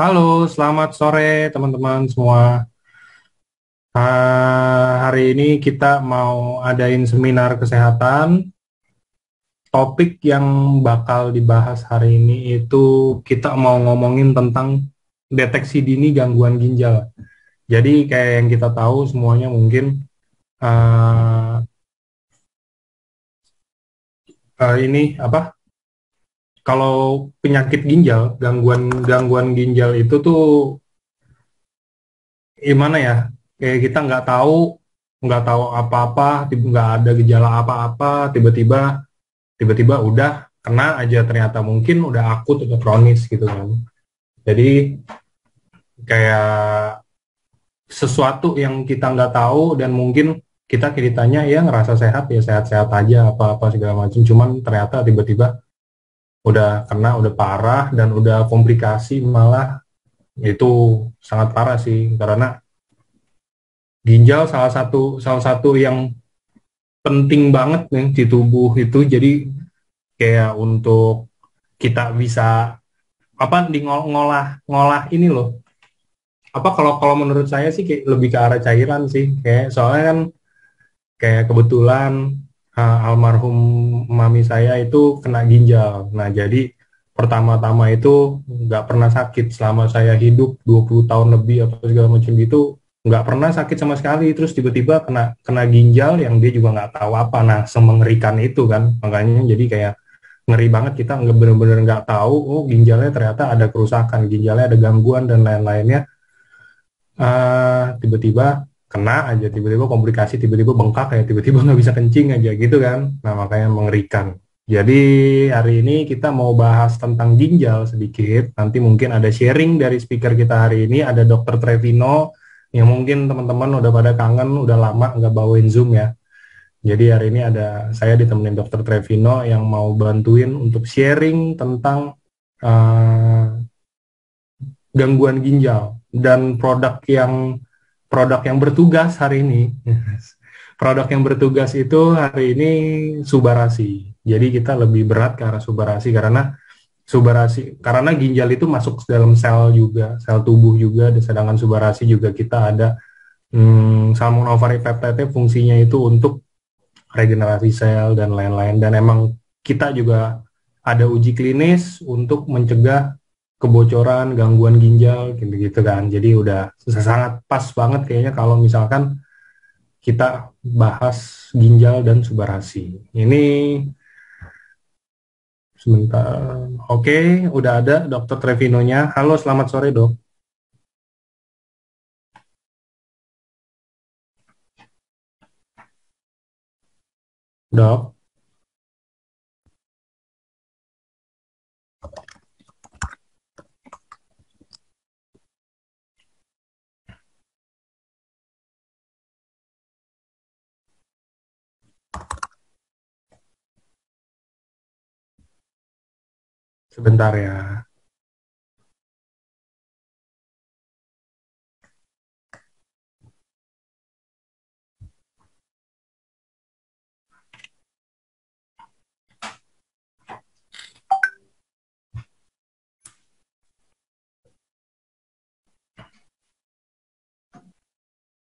Halo, selamat sore teman-teman semua. Hari ini kita mau adain seminar kesehatan. Topik yang bakal dibahas hari ini itu kita mau ngomongin tentang deteksi dini gangguan ginjal. Jadi kayak yang kita tahu semuanya mungkin uh, ini apa? Kalau penyakit ginjal, gangguan ginjal itu tuh gimana ya? Kayak kita nggak tahu apa-apa, nggak ada gejala apa-apa, tiba-tiba udah kena aja, ternyata mungkin udah akut atau kronis gitu kan. Jadi kayak sesuatu yang kita nggak tahu dan mungkin kita ceritanya ya ngerasa sehat ya sehat-sehat aja apa-apa segala macam, cuman ternyata tiba-tiba udah kena, udah parah dan udah komplikasi, malah itu sangat parah sih, karena ginjal salah satu yang penting banget nih di tubuh itu. Jadi kayak untuk kita bisa apa di ngolah ngolah ini loh, apa kalau kalau menurut saya sih kayak lebih ke arah cairan sih, kayak soalnya kan kayak kebetulan almarhum mami saya itu kena ginjal. Nah jadi pertama-tama itu nggak pernah sakit selama saya hidup 20 tahun lebih atau segala macam gitu, nggak pernah sakit sama sekali, terus tiba-tiba kena kena ginjal yang dia juga nggak tahu apa. Nah semengerikan itu kan, makanya jadi kayak ngeri banget, kita nggak bener-bener nggak tahu oh ginjalnya ternyata ada kerusakan, ginjalnya ada gangguan dan lain-lainnya. Tiba-tiba kena aja, tiba-tiba komplikasi, tiba-tiba bengkak ya, tiba-tiba nggak bisa kencing aja gitu kan. Nah makanya mengerikan. Jadi hari ini kita mau bahas tentang ginjal sedikit. Nanti mungkin ada sharing dari speaker kita hari ini, ada Dokter Trevino, yang mungkin teman-teman udah pada kangen, udah lama nggak bawain Zoom ya. Jadi hari ini ada saya ditemenin Dokter Trevino yang mau bantuin untuk sharing tentang uh, gangguan ginjal dan produk yang bertugas hari ini. Produk yang bertugas itu hari ini subarasi. Jadi kita lebih berat ke arah subarasi, karena ginjal itu masuk ke dalam sel juga, sel tubuh juga, dan sedangkan subarasi juga kita ada salmonophary peptide, fungsinya itu untuk regenerasi sel dan lain-lain, dan emang kita juga ada uji klinis untuk mencegah kebocoran gangguan ginjal gitu-gitu kan. Jadi udah sangat pas banget kayaknya kalau misalkan kita bahas ginjal dan subarasi ini. Sebentar, oke, udah ada Dokter Trevinonya. Halo, selamat sore dok. Dok, sebentar ya.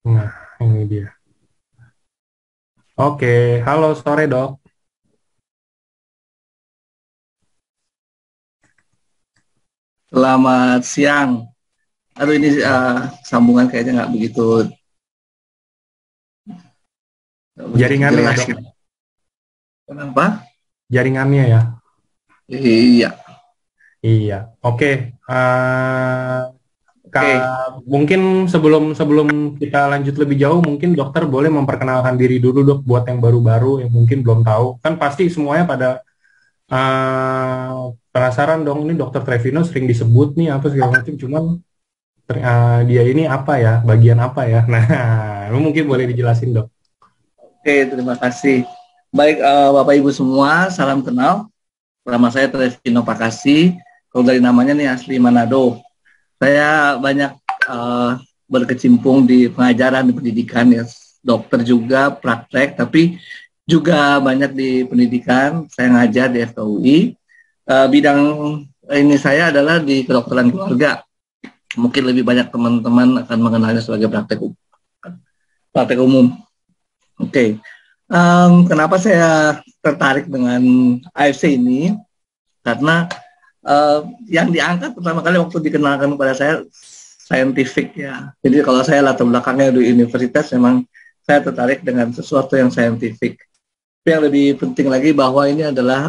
Nah, ini dia. Oke, halo sore dok. Selamat siang. Aduh ini sambungan kayaknya nggak begitu Jaringannya ya jelas dok, gitu. Kenapa? jaringannya ya. Iya. Iya, oke. Oke. Mungkin sebelum sebelum kita lanjut lebih jauh, mungkin dokter boleh memperkenalkan diri dulu dok, buat yang baru-baru yang mungkin belum tahu. Kan pasti semuanya pada penasaran dong, ini dokter Trevino sering disebut nih apa segala macam, cuman dia ini apa ya, bagian apa ya? Nah, lu mungkin boleh dijelasin dok. Oke, terima kasih. Baik, Bapak Ibu semua, salam kenal. Nama saya Trevino Pakasi. Kalau dari namanya nih asli Manado. Saya banyak eh, berkecimpung di pengajaran, di pendidikan ya, dokter juga praktek, tapi juga banyak di pendidikan. Saya ngajar di FKUI. Bidang ini saya adalah di kedokteran keluarga. Mungkin lebih banyak teman-teman akan mengenalnya sebagai praktek umum. Oke. Kenapa saya tertarik dengan AFC ini? Karena yang diangkat pertama kali waktu dikenalkan kepada saya scientific ya. Jadi kalau saya latar belakangnya di universitas, memang saya tertarik dengan sesuatu yang scientific. Tapi yang lebih penting lagi bahwa ini adalah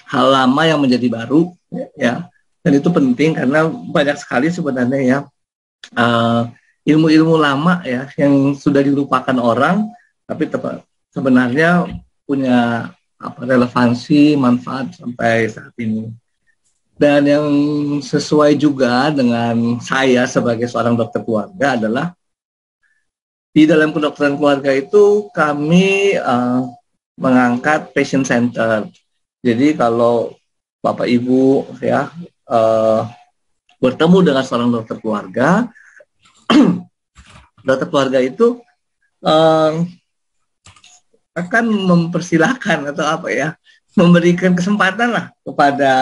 hal lama yang menjadi baru ya. Dan itu penting karena banyak sekali sebenarnya ya ilmu-ilmu lama ya yang sudah dilupakan orang, tapi sebenarnya punya relevansi, manfaat sampai saat ini. Dan yang sesuai juga dengan saya sebagai seorang dokter keluarga adalah di dalam kedokteran keluarga itu kami mengangkat patient center. Jadi kalau Bapak Ibu ya bertemu dengan seorang dokter keluarga, dokter keluarga itu akan mempersilahkan atau memberikan kesempatan lah kepada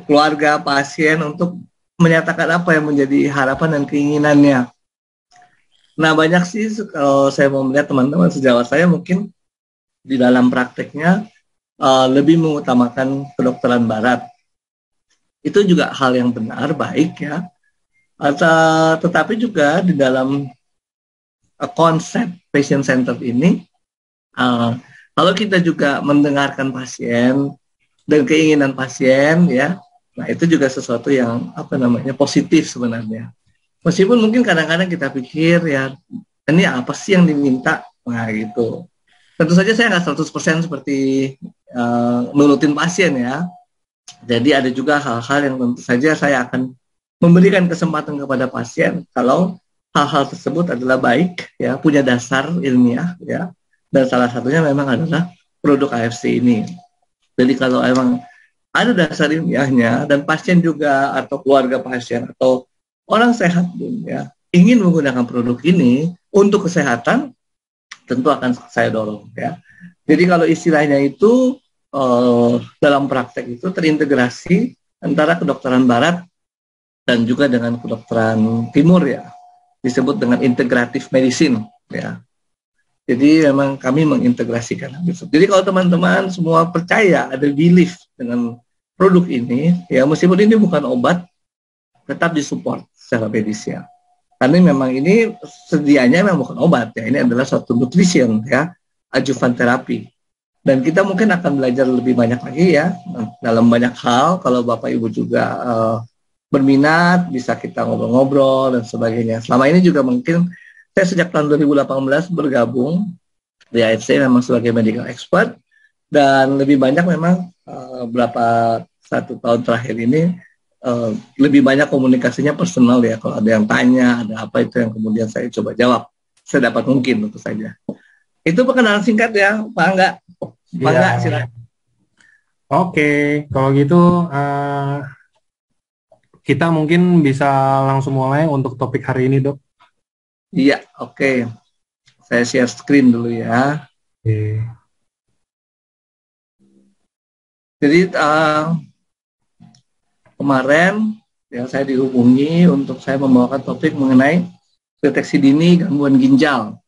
keluarga pasien untuk menyatakan apa yang menjadi harapan dan keinginannya. Nah banyak sih kalau saya mau melihat teman-teman sejawat saya mungkin di dalam prakteknya lebih mengutamakan kedokteran barat. Itu juga hal yang benar, baik ya. Tetapi juga di dalam konsep patient centered ini, kalau kita juga mendengarkan pasien dan keinginan pasien, ya, nah itu juga sesuatu yang positif sebenarnya. Meskipun mungkin kadang-kadang kita pikir ya ini apa sih yang diminta, nah gitu. Tentu saja saya nggak 100% seperti nurutin pasien ya. Jadi ada juga hal-hal yang tentu saja saya akan memberikan kesempatan kepada pasien kalau hal-hal tersebut adalah baik ya, punya dasar ilmiah ya, dan salah satunya memang adalah produk AFC ini. Jadi kalau emang ada dasar ilmiahnya dan pasien juga atau keluarga pasien atau orang sehat pun ya ingin menggunakan produk ini untuk kesehatan, tentu akan saya dorong ya. Jadi kalau istilahnya itu dalam praktek itu terintegrasi antara kedokteran barat dan juga dengan kedokteran timur ya, disebut dengan integratif medicine ya. Jadi memang kami mengintegrasikan itu. Jadi kalau teman-teman semua percaya, ada belief dengan produk ini ya, meskipun ini bukan obat, tetap disupport secara medis ya. Karena memang ini sedianya memang bukan obat ya, ini adalah suatu nutrition ya, adjuvan terapi. Dan kita mungkin akan belajar lebih banyak lagi ya dalam banyak hal. Kalau Bapak Ibu juga berminat, bisa kita ngobrol-ngobrol dan sebagainya. Selama ini juga mungkin saya sejak tahun 2018 bergabung di AFC memang sebagai medical expert, dan lebih banyak memang berapa 1 tahun terakhir ini lebih banyak komunikasinya personal ya. Kalau ada yang tanya, ada apa itu yang kemudian saya coba jawab sedapat mungkin tentu saja. Itu perkenalan singkat ya, Pak Angga. Pak Angga, silakan. Oke, kalau gitu kita mungkin bisa langsung mulai untuk topik hari ini, Dok. Iya, oke. Saya share screen dulu ya. Oke. Jadi kemarin ya saya dihubungi untuk saya membawakan topik mengenai deteksi dini gangguan ginjal.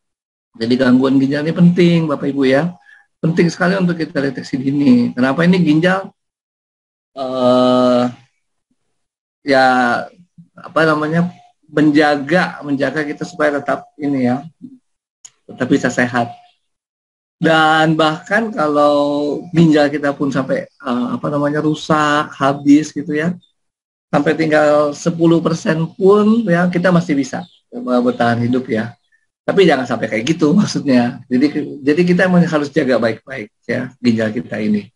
Jadi gangguan ginjal ini penting, Bapak Ibu ya. Penting sekali untuk kita deteksi dini. Kenapa ini ginjal menjaga kita supaya tetap ini ya, tetap bisa sehat. Dan bahkan kalau ginjal kita pun sampai rusak, habis gitu ya, sampai tinggal 10% pun ya kita masih bisa bertahan hidup ya. Tapi jangan sampai kayak gitu maksudnya. Jadi kita harus jaga baik-baik ya ginjal kita ini.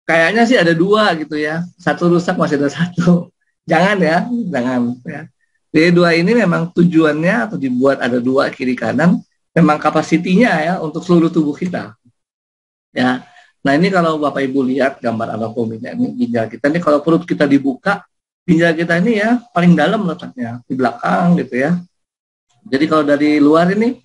Kayaknya sih ada 2 gitu ya. 1 rusak masih ada 1. Jangan ya, jangan ya. Jadi 2 ini memang tujuannya atau dibuat ada 2 kiri kanan. Memang kapasitinya ya untuk seluruh tubuh kita. Ya. Nah ini kalau Bapak Ibu lihat gambar anatominya ini ginjal kita ini, kalau perut kita dibuka, ginjal kita ini ya paling dalam letaknya di belakang gitu ya. Jadi kalau dari luar ini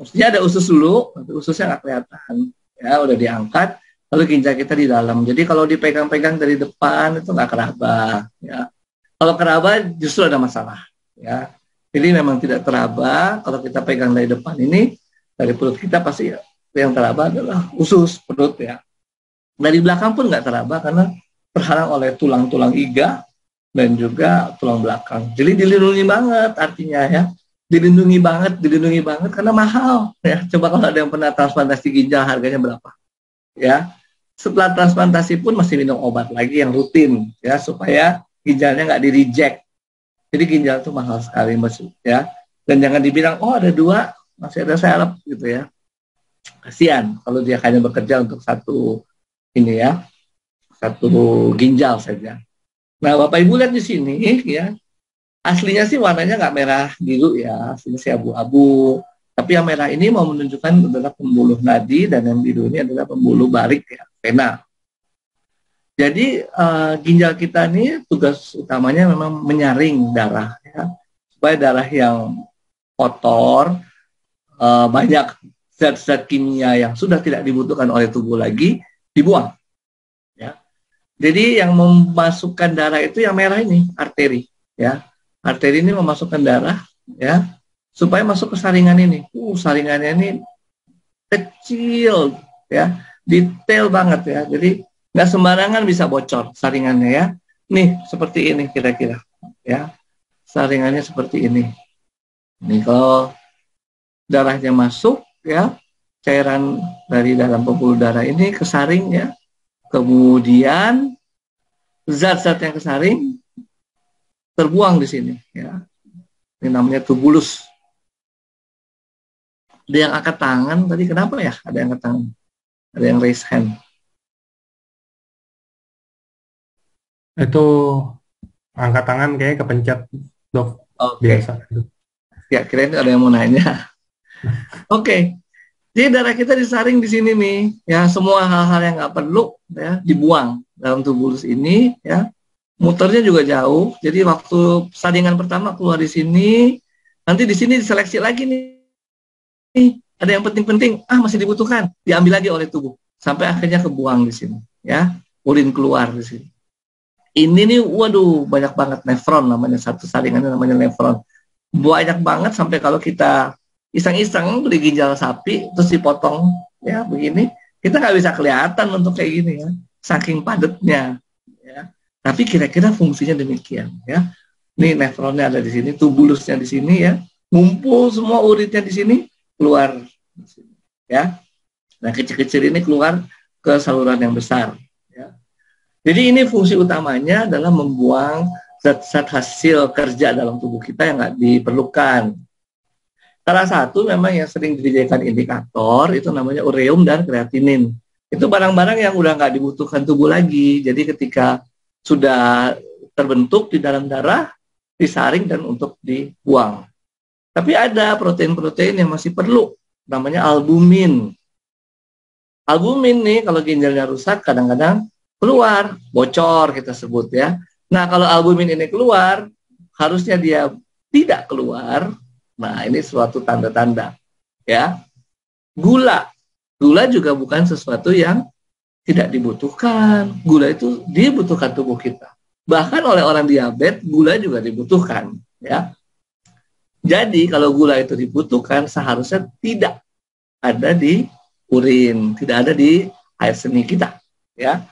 mestinya ada usus dulu, tapi ususnya nggak kelihatan ya, udah diangkat. lalu ginjal kita di dalam. Jadi kalau dipegang-pegang dari depan itu nggak keraba, ya. Kalau keraba justru ada masalah, ya. Jadi memang tidak teraba kalau kita pegang dari depan ini, dari perut kita pasti yang teraba adalah usus perut, ya. Dari belakang pun nggak teraba karena terhalang oleh tulang-tulang iga dan juga tulang belakang. Jadi dilindungi banget artinya, ya. Dilindungi banget karena mahal, ya. Coba kalau ada yang pernah transplantasi ginjal harganya berapa, ya. Setelah transplantasi pun masih minum obat lagi yang rutin, ya, supaya ginjalnya nggak di-reject. Jadi ginjal itu mahal sekali, maksud, ya. Dan jangan dibilang, oh ada 2, masih ada salep gitu, ya. Kasihan kalau dia hanya bekerja untuk satu ini, ya, satu ginjal saja. Nah, Bapak Ibu lihat di sini, ya, aslinya sih warnanya nggak merah biru, ya, aslinya sih abu-abu. Tapi yang merah ini mau menunjukkan adalah pembuluh nadi, dan yang biru ini adalah pembuluh barik, ya, vena. Jadi ginjal kita ini tugas utamanya memang menyaring darah, ya, supaya darah yang kotor, banyak zat-zat kimia yang sudah tidak dibutuhkan oleh tubuh lagi dibuang. Ya. Jadi yang memasukkan darah itu yang merah ini arteri, ya. Arteri ini memasukkan darah, ya, supaya masuk ke saringan ini. Saringannya ini kecil, ya, detail banget, ya. Jadi nggak sembarangan bisa bocor saringannya, ya. Nih seperti ini kira-kira, ya. Saringannya seperti ini. Nih kalau darahnya masuk, ya, cairan dari dalam pembuluh darah ini kesaring, ya. Kemudian zat-zat yang kesaring terbuang di sini, ya. Ini namanya tubulus. Ada yang angkat tangan tadi, kenapa ya? Ada yang angkat tangan, ada yang raise hand. Itu angkat tangan kayaknya kepencet, Dok. Oke. Biasa. Ya, kirain ada yang mau nanya. Oke. Jadi darah kita disaring di sini nih, ya, semua hal-hal yang nggak perlu, ya, dibuang dalam tubulus ini, ya. Muternya juga jauh. Jadi waktu saringan pertama keluar di sini, nanti di sini diseleksi lagi nih. Ada yang penting-penting, masih dibutuhkan, diambil lagi oleh tubuh sampai akhirnya kebuang di sini, ya. Urin keluar di sini. Ini nih, waduh, banyak banget nefron namanya, satu saringannya namanya nefron. Banyak banget sampai kalau kita iseng-iseng beli ginjal sapi terus dipotong, ya, begini, kita nggak bisa kelihatan untuk kayak gini, ya, saking padatnya, ya. Tapi kira-kira fungsinya demikian, ya. Nih nefronnya ada di sini, tubulusnya di sini, ya, ngumpul semua urinnya di sini, keluar, ya. Nah kecil-kecil ini keluar ke saluran yang besar, ya. Jadi ini fungsi utamanya adalah membuang zat-zat hasil kerja dalam tubuh kita yang nggak diperlukan. Salah satu memang yang sering dijadikan indikator itu namanya ureum dan kreatinin. Itu barang-barang yang udah nggak dibutuhkan tubuh lagi. Jadi ketika sudah terbentuk di dalam darah, disaring dan untuk dibuang. Tapi ada protein-protein yang masih perlu, namanya albumin. Albumin nih kalau ginjalnya rusak kadang-kadang keluar, bocor kita sebut, ya. Nah kalau albumin ini keluar, harusnya dia tidak keluar. Nah ini suatu tanda-tanda, ya. Gula juga bukan sesuatu yang tidak dibutuhkan. Gula itu dibutuhkan tubuh kita. Bahkan oleh orang diabetes, gula juga dibutuhkan, ya. Jadi kalau gula itu dibutuhkan, seharusnya tidak ada di urin, tidak ada di air seni kita, ya.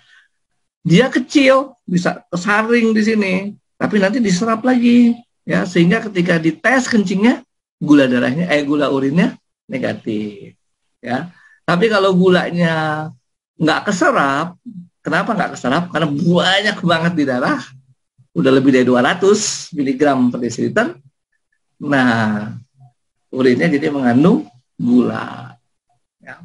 Dia kecil, bisa kesaring di sini, tapi nanti diserap lagi, ya, sehingga ketika dites kencingnya, gula urinnya negatif, ya. Tapi kalau gulanya nggak keserap, kenapa nggak keserap? Karena banyak banget di darah, udah lebih dari 200 mg per desiliter. Nah, urinnya jadi mengandung gula. Ya.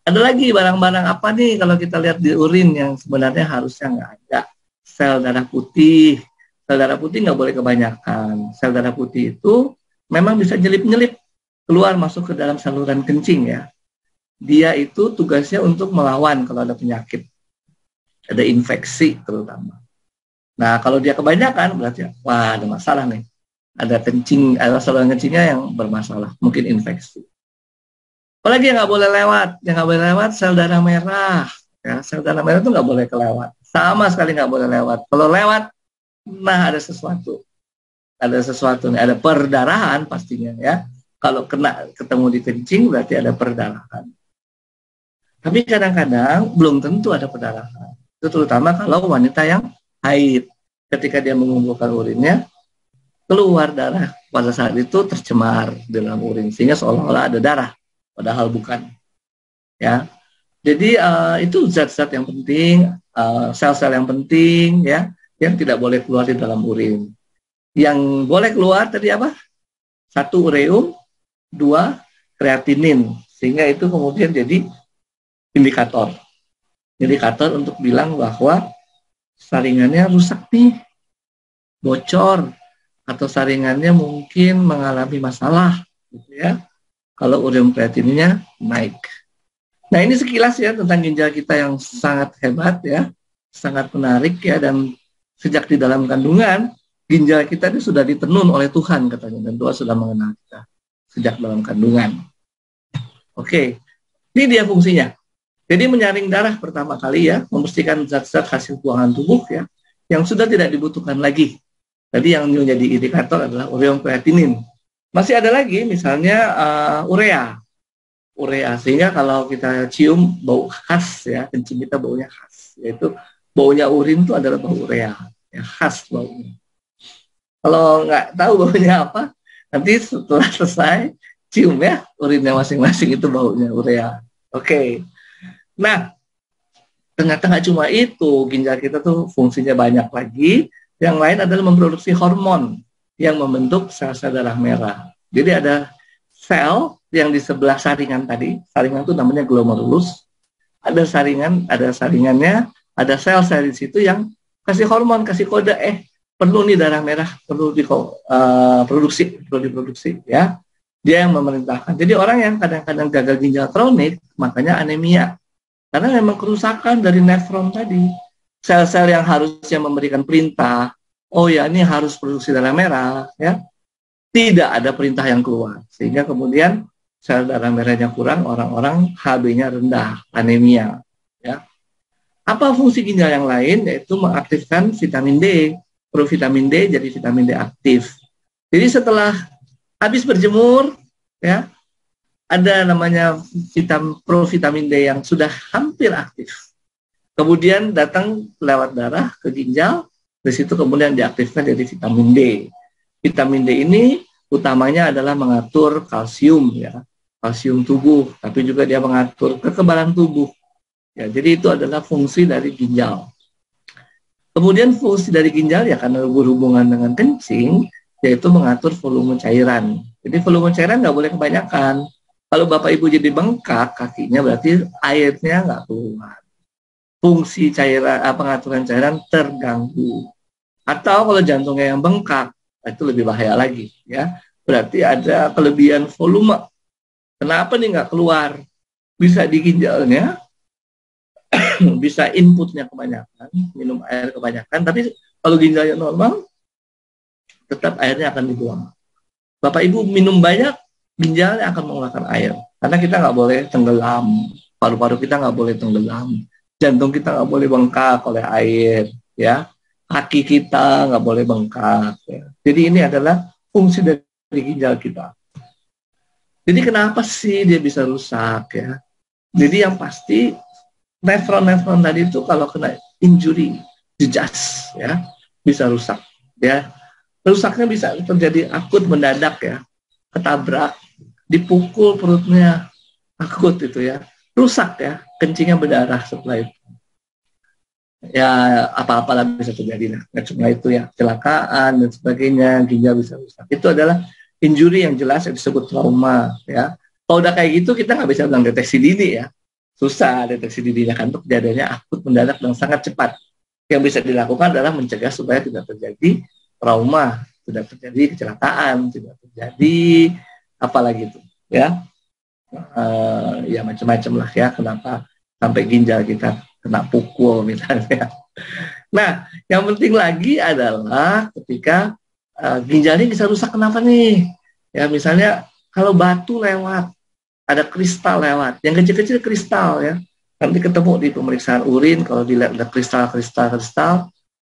Ada lagi barang-barang apa nih kalau kita lihat di urin yang sebenarnya harusnya nggak ada. Sel darah putih. Sel darah putih nggak boleh kebanyakan. Sel darah putih itu memang bisa nyelip-nyelip keluar masuk ke dalam saluran kencing, ya. Dia itu tugasnya untuk melawan kalau ada penyakit. Ada infeksi terutama. Nah kalau dia kebanyakan berarti wah ada masalah nih. Ada saluran kencingnya yang bermasalah, mungkin infeksi. Apalagi yang nggak boleh lewat, yang nggak boleh lewat sel darah merah. Ya, sel darah merah itu nggak boleh kelewat, sama sekali nggak boleh lewat. Kalau lewat, nah ada sesuatu nih, ada perdarahan pastinya ya. Kalau kena ketemu di kencing berarti ada perdarahan. Tapi kadang-kadang belum tentu ada perdarahan. Itu terutama kalau wanita yang haid. Ketika dia mengumpulkan urinnya, keluar darah pada saat itu tercemar dalam urin sehingga seolah-olah ada darah, padahal bukan. Ya, jadi itu zat-zat yang penting, sel-sel yang penting ya, yang tidak boleh keluar di dalam urin. Yang boleh keluar tadi apa? Satu ureum, dua kreatinin, sehingga itu kemudian jadi indikator. Indikator untuk bilang bahwa saringannya rusak nih, bocor, atau saringannya mungkin mengalami masalah, gitu ya. Kalau ureum kreatininnya naik. Nah ini sekilas ya tentang ginjal kita yang sangat hebat ya, sangat menarik ya, dan sejak di dalam kandungan ginjal kita ini sudah ditenun oleh Tuhan katanya, dan Tuhan sudah mengenal kita sejak dalam kandungan. Oke, ini dia fungsinya. Jadi menyaring darah pertama kali ya, membersihkan zat-zat hasil buangan tubuh ya, yang sudah tidak dibutuhkan lagi. Tadi yang menjadi indikator adalah ureum kreatinin. Masih ada lagi misalnya urea. Urea, sehingga kalau kita cium bau khas ya, kencing kita baunya khas, yaitu baunya urin itu adalah bau urea, ya, khas baunya. Kalau nggak tahu baunya apa, nanti setelah selesai cium ya urinnya masing-masing itu baunya urea. Oke. Nah, ternyata nggak cuma itu, ginjal kita tuh fungsinya banyak lagi. Yang lain adalah memproduksi hormon yang membentuk sel-sel darah merah. Jadi ada sel yang di sebelah saringan tadi, saringan itu namanya glomerulus. Ada saringannya, ada sel-sel di situ yang kasih hormon, kasih kode, perlu nih darah merah, perlu diproduksi ya. Dia yang memerintahkan. Jadi orang yang kadang-kadang gagal ginjal kronik, makanya anemia. Karena memang kerusakan dari nefron tadi. Sel-sel yang harusnya memberikan perintah, oh ya ini harus produksi darah merah, ya, tidak ada perintah yang keluar. Sehingga kemudian sel darah merahnya kurang, orang-orang HB-nya rendah, anemia. Ya. Apa fungsi ginjal yang lain? Yaitu mengaktifkan vitamin D. Provitamin D jadi vitamin D aktif. Jadi setelah habis berjemur, ya, ada namanya provitamin D yang sudah hampir aktif. Kemudian datang lewat darah ke ginjal, di situ kemudian diaktifkan jadi vitamin D. Vitamin D ini utamanya adalah mengatur kalsium ya, kalsium tubuh, tapi juga dia mengatur kekebalan tubuh. Ya, jadi itu adalah fungsi dari ginjal. Kemudian fungsi dari ginjal ya karena berhubungan dengan kencing, yaitu mengatur volume cairan. Jadi volume cairan nggak boleh kebanyakan. Kalau Bapak Ibu jadi bengkak kakinya berarti airnya nggak keluar. Fungsi cairan, pengaturan cairan terganggu. Atau kalau jantungnya yang bengkak, itu lebih bahaya lagi, ya. Berarti ada kelebihan volume. Kenapa nih nggak keluar? Bisa di ginjalnya, bisa inputnya kebanyakan, minum air kebanyakan, tapi kalau ginjalnya normal, tetap airnya akan dibuang. Bapak Ibu minum banyak, ginjalnya akan mengeluarkan air. Karena kita nggak boleh tenggelam, paru-paru kita nggak boleh tenggelam. Jantung kita nggak boleh bengkak oleh air, ya. Kaki kita nggak boleh bengkak. Ya. Jadi ini adalah fungsi dari ginjal kita. Jadi kenapa sih dia bisa rusak ya? Jadi yang pasti nefron-nefron tadi itu kalau kena injury, jejas, ya, bisa rusak. Ya, rusaknya bisa terjadi akut mendadak ya, ketabrak, dipukul perutnya, akut itu ya. Rusak ya, kencingnya berdarah setelah itu. Ya apa-apalah bisa terjadi lah. Nggak cuma itu ya, kecelakaan dan sebagainya, ginjal bisa rusak. Itu adalah injury yang jelas yang disebut trauma ya. Kalau udah kayak gitu kita nggak bisa bilang deteksi dini ya. Susah deteksi dininya kan, untuk kejadiannya akut mendadak dan sangat cepat. Yang bisa dilakukan adalah mencegah supaya tidak terjadi trauma, tidak terjadi kecelakaan, tidak terjadi apalagi itu ya. Ya macam-macam lah ya, kenapa sampai ginjal kita kena pukul misalnya. Nah, yang penting lagi adalah ketika ginjal ini bisa rusak, kenapa nih? Ya misalnya kalau batu lewat, ada kristal lewat. Yang kecil-kecil kristal ya. Nanti ketemu di pemeriksaan urin, kalau dilihat ada kristal,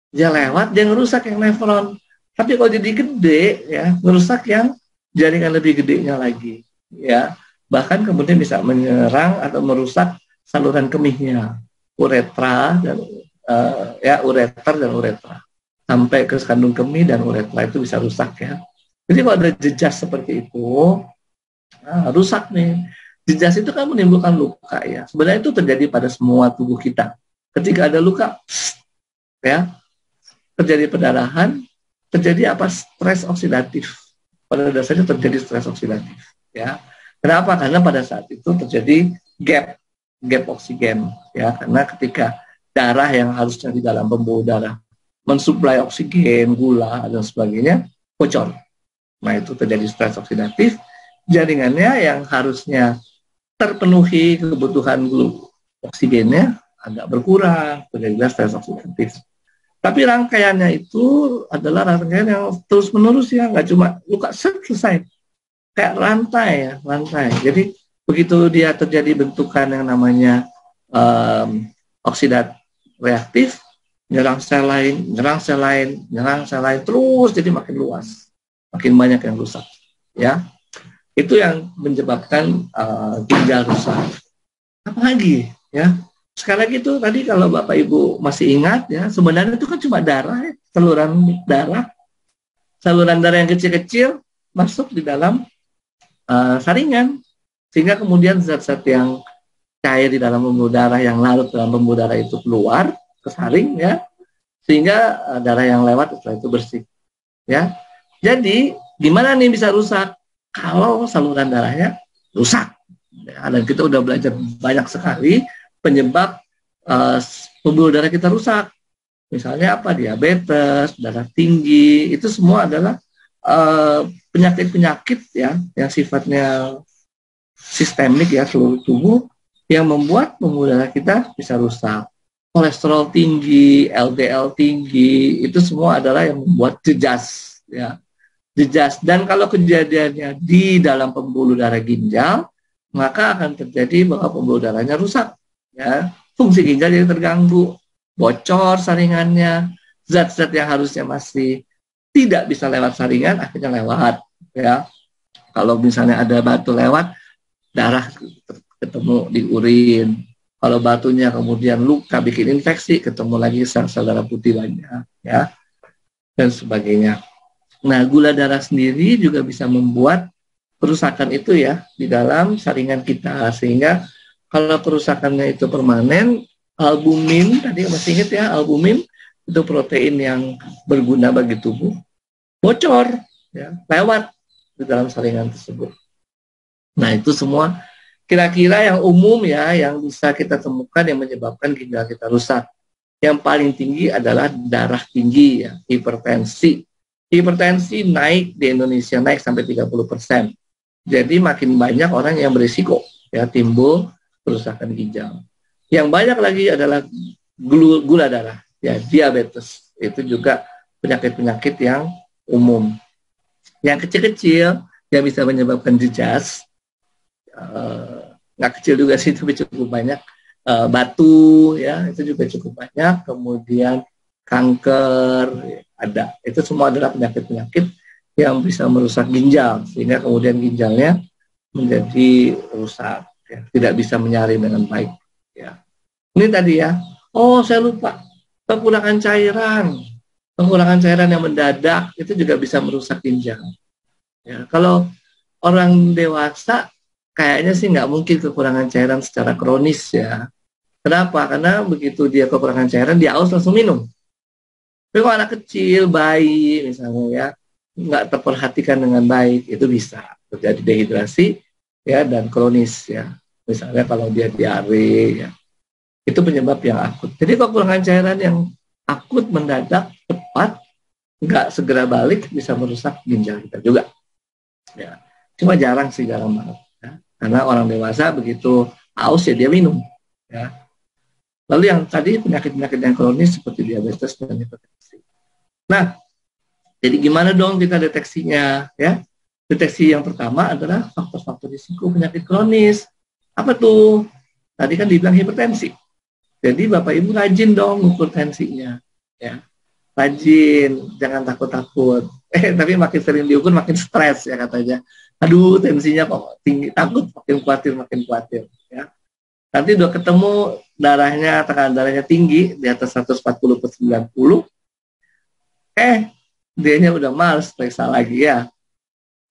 dia lewat, dia ngerusak yang nefron. Tapi kalau jadi gede, ya ngerusak yang jaringan lebih gedenya lagi, ya. Bahkan kemudian bisa menyerang atau merusak saluran kemihnya, uretra dan ureter dan uretra, sampai ke kandung kemih dan uretra itu bisa rusak ya. Jadi kalau ada jejas seperti itu, rusak nih. Jejas itu kan menimbulkan luka ya. Sebenarnya itu terjadi pada semua tubuh kita. Ketika ada luka, ya, terjadi pendarahan, terjadi apa? Stres oksidatif. Pada dasarnya terjadi stres oksidatif. Ya, kenapa? Karena pada saat itu terjadi gap oksigen. Ya, karena ketika darah yang harusnya di dalam pembuluh darah mensuplai oksigen, gula dan sebagainya bocor. Nah itu terjadi stres oksidatif. Jaringannya yang harusnya terpenuhi kebutuhan oksigennya agak berkurang, terjadi stres oksidatif. Tapi rangkaiannya itu adalah rangkaian yang terus-menerus ya, nggak cuma luka selesai. Kayak rantai. Jadi begitu dia terjadi bentukan yang namanya oksidat reaktif, nyerang sel lain, terus jadi makin luas, makin banyak yang rusak. Ya, itu yang menyebabkan ginjal rusak. Apalagi ya? Sekali lagi itu tadi kalau Bapak Ibu masih ingat ya, sebenarnya itu kan cuma darah ya, saluran darah yang kecil-kecil masuk di dalam saringan, sehingga kemudian zat-zat yang cair di dalam pembuluh darah yang larut dalam pembuluh darah itu keluar ke saring ya, sehingga darah yang lewat setelah itu bersih ya. Jadi gimana nih bisa rusak? Kalau saluran darahnya rusak ya, dan kita udah belajar banyak sekali penyebab pembuluh darah kita rusak. Misalnya apa? Diabetes, darah tinggi, itu semua adalah penyakit-penyakit ya yang sifatnya sistemik ya, seluruh tubuh, yang membuat pembuluh darah kita bisa rusak. Kolesterol tinggi, LDL tinggi, itu semua adalah yang membuat jejas ya. Jejas. Dan kalau kejadiannya di dalam pembuluh darah ginjal, maka akan terjadi bahwa pembuluh darahnya rusak. Ya, fungsi ginjal jadi terganggu, bocor saringannya, zat-zat yang harusnya masih tidak bisa lewat saringan akhirnya lewat ya. Kalau misalnya ada batu lewat, darah ketemu di urin. Kalau batunya kemudian luka bikin infeksi, ketemu lagi sel-sel darah putih banyak ya, dan sebagainya. Nah, gula darah sendiri juga bisa membuat kerusakan itu ya di dalam saringan kita, sehingga kalau kerusakannya itu permanen, albumin, tadi masih ingat ya, albumin itu protein yang berguna bagi tubuh, bocor, ya, lewat di dalam saringan tersebut. Nah itu semua kira-kira yang umum ya, yang bisa kita temukan yang menyebabkan ginjal kita rusak. Yang paling tinggi adalah darah tinggi ya, hipertensi. Hipertensi naik di Indonesia, naik sampai 30%. Jadi makin banyak orang yang berisiko ya timbul kerusakan ginjal. Yang banyak lagi adalah gula darah, ya diabetes. Itu juga penyakit-penyakit yang umum. Yang kecil-kecil yang bisa menyebabkan jejas, nggak kecil juga sih, tapi cukup banyak. Batu, ya itu juga cukup banyak. Kemudian kanker, ada. Itu semua adalah penyakit-penyakit yang bisa merusak ginjal, sehingga kemudian ginjalnya menjadi rusak. Ya, tidak bisa menyaring dengan baik. Ya. Ini tadi ya. Oh, saya lupa. Kekurangan cairan yang mendadak itu juga bisa merusak ginjal. Ya, kalau orang dewasa kayaknya sih nggak mungkin kekurangan cairan secara kronis ya. Kenapa? Karena begitu dia kekurangan cairan, dia haus langsung minum. Tapi kalau anak kecil, bayi misalnya ya, nggak terperhatikan dengan baik, itu bisa terjadi dehidrasi ya, dan kronis ya. Misalnya kalau dia diare ya, itu penyebab yang akut. Jadi kekurangan cairan yang akut, mendadak, cepat, nggak segera balik, bisa merusak ginjal kita juga. Ya, cuma jarang banget. Ya. Karena orang dewasa begitu haus ya dia minum. Ya. Lalu yang tadi penyakit-penyakit yang kronis seperti diabetes dan hipertensi. Nah, jadi gimana dong kita deteksinya? Ya, Deteksi yang pertama adalah faktor-faktor risiko penyakit kronis. Apa tuh? Tadi kan dibilang hipertensi. Jadi Bapak Ibu rajin dong ngukur tensinya. Ya. Rajin, jangan takut-takut. Tapi makin sering diukur makin stres ya katanya. Aduh, tensinya kok tinggi, takut, makin khawatir. Ya. Nanti udah ketemu darahnya, tekanan darahnya tinggi, di atas 140/90, dianya udah males periksa lagi ya.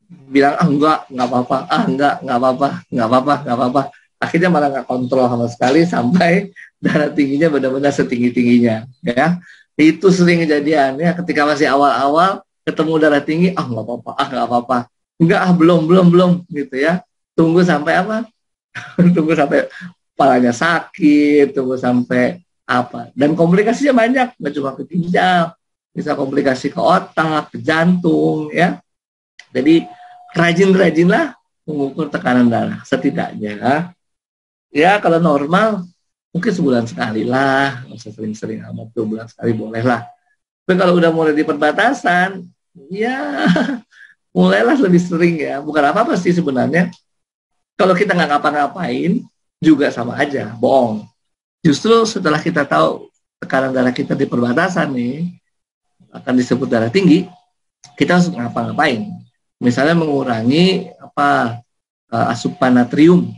Bilang, enggak apa-apa, nggak apa-apa. Akhirnya malah nggak kontrol sama sekali sampai darah tingginya benar-benar setinggi-tingginya. Ya, itu sering kejadian ya, ketika masih awal-awal ketemu darah tinggi, nggak apa-apa. Enggak, belum gitu ya. Tunggu sampai apa? Tunggu sampai kepalanya sakit, tunggu sampai apa. Dan komplikasinya banyak, nggak cuma ke ginjal, bisa komplikasi ke otak, ke jantung ya. Jadi rajin-rajinlah mengukur tekanan darah setidaknya. Ya kalau normal mungkin sebulan sekali lah, nggak usah sering-sering amat, 2 bulan sekali boleh lah. Tapi kalau udah mulai di perbatasan, ya mulailah lebih sering ya. Bukan apa-apa sih sebenarnya. Kalau kita nggak ngapa-ngapain juga sama aja, bohong. Justru setelah kita tahu tekanan darah kita di perbatasan nih, akan disebut darah tinggi, kita harus ngapa-ngapain. Misalnya mengurangi asupan natrium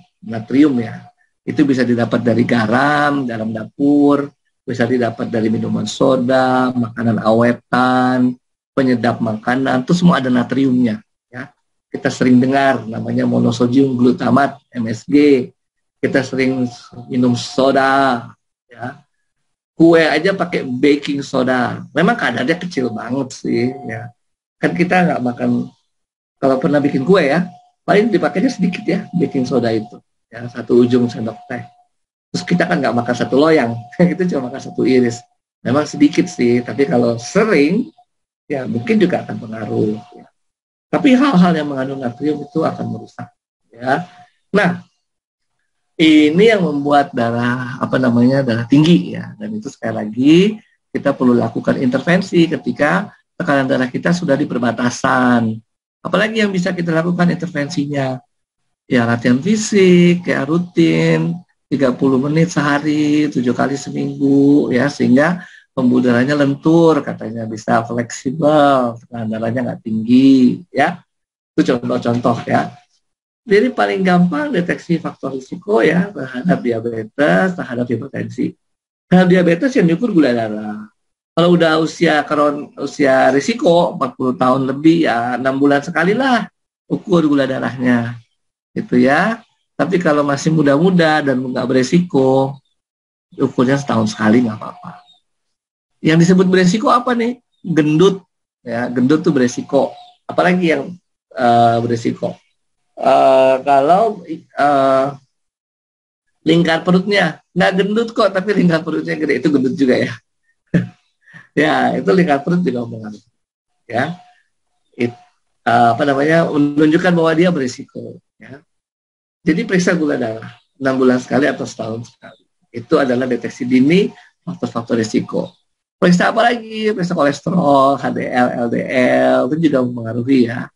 ya. Itu bisa didapat dari garam, dalam dapur, bisa didapat dari minuman soda, makanan awetan, penyedap makanan, itu semua ada natriumnya. Ya. Kita sering dengar namanya monosodium glutamat (MSG). Kita sering minum soda, ya. Kue aja pakai baking soda. Memang kadarnya kecil banget sih, ya. Kan kita nggak makan. Kalau pernah bikin kue ya, paling dipakainya sedikit ya baking soda itu, ya 1 ujung sendok teh. Terus kita kan nggak makan 1 loyang, kita cuma makan 1 iris. Memang sedikit sih, tapi kalau sering, ya mungkin juga akan pengaruh. Ya. Tapi hal-hal yang mengandung natrium itu akan merusak. Ya. Nah, ini yang membuat darah tinggi ya. Dan itu sekali lagi kita perlu lakukan intervensi ketika tekanan darah kita sudah di perbatasan. Apalagi yang bisa kita lakukan intervensinya? Ya latihan fisik, kayak rutin, 30 menit sehari, 7 kali seminggu, ya sehingga pembuluh darahnya lentur, katanya bisa fleksibel, tekanan darahnya nggak tinggi, ya. Itu contoh-contoh ya. Jadi paling gampang deteksi faktor risiko ya terhadap diabetes, terhadap hipertensi. Terhadap diabetes yang diukur gula darah. Kalau udah usia risiko 40 tahun lebih ya 6 bulan sekali lah ukur gula darahnya. Gitu ya. Tapi kalau masih muda-muda dan nggak beresiko, ukurnya setahun sekali nggak apa-apa. Yang disebut beresiko apa nih? Gendut. Ya, gendut tuh beresiko. Apalagi yang beresiko? Kalau lingkar perutnya nggak gendut kok, tapi lingkar perutnya gede, itu gendut juga ya. Ya, itu lingkar perut juga mempengaruhi. Ya, menunjukkan bahwa dia berisiko. Ya. Jadi periksa gula darah 6 bulan sekali atau setahun sekali. Itu adalah deteksi dini faktor-faktor risiko. Periksa apa lagi? Periksa kolesterol, HDL, LDL, itu juga mempengaruhi ya.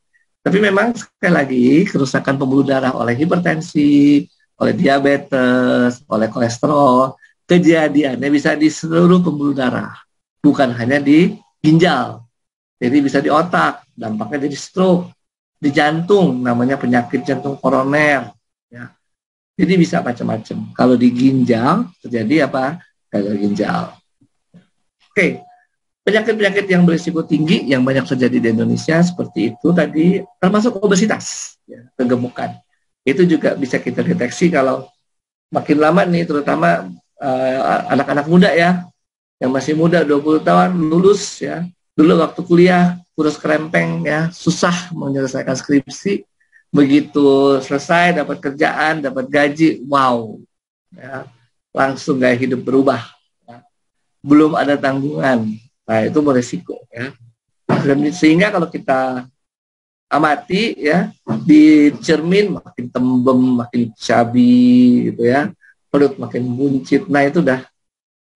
Tapi memang sekali lagi kerusakan pembuluh darah oleh hipertensi, oleh diabetes, oleh kolesterol, kejadiannya bisa di seluruh pembuluh darah. Bukan hanya di ginjal, jadi bisa di otak, dampaknya jadi stroke, di jantung, namanya penyakit jantung koroner, ya. Jadi bisa macam-macam. Kalau di ginjal terjadi apa? Gagal ginjal. Oke, penyakit-penyakit yang berisiko tinggi yang banyak terjadi di Indonesia seperti itu tadi, termasuk obesitas, ya, kegemukan. Itu juga bisa kita deteksi kalau makin lama nih, terutama anak-anak muda ya. Yang masih muda 20 tahun lulus ya. Dulu waktu kuliah kurus kerempeng ya, susah menyelesaikan skripsi. Begitu selesai dapat kerjaan, dapat gaji, wow. Ya, langsung gaya hidup berubah. Ya. Belum ada tanggungan. Nah, itu beresiko ya. Dan sehingga kalau kita amati ya, di cermin makin tembem, makin cabi gitu ya. Perut makin buncit. Nah, itu udah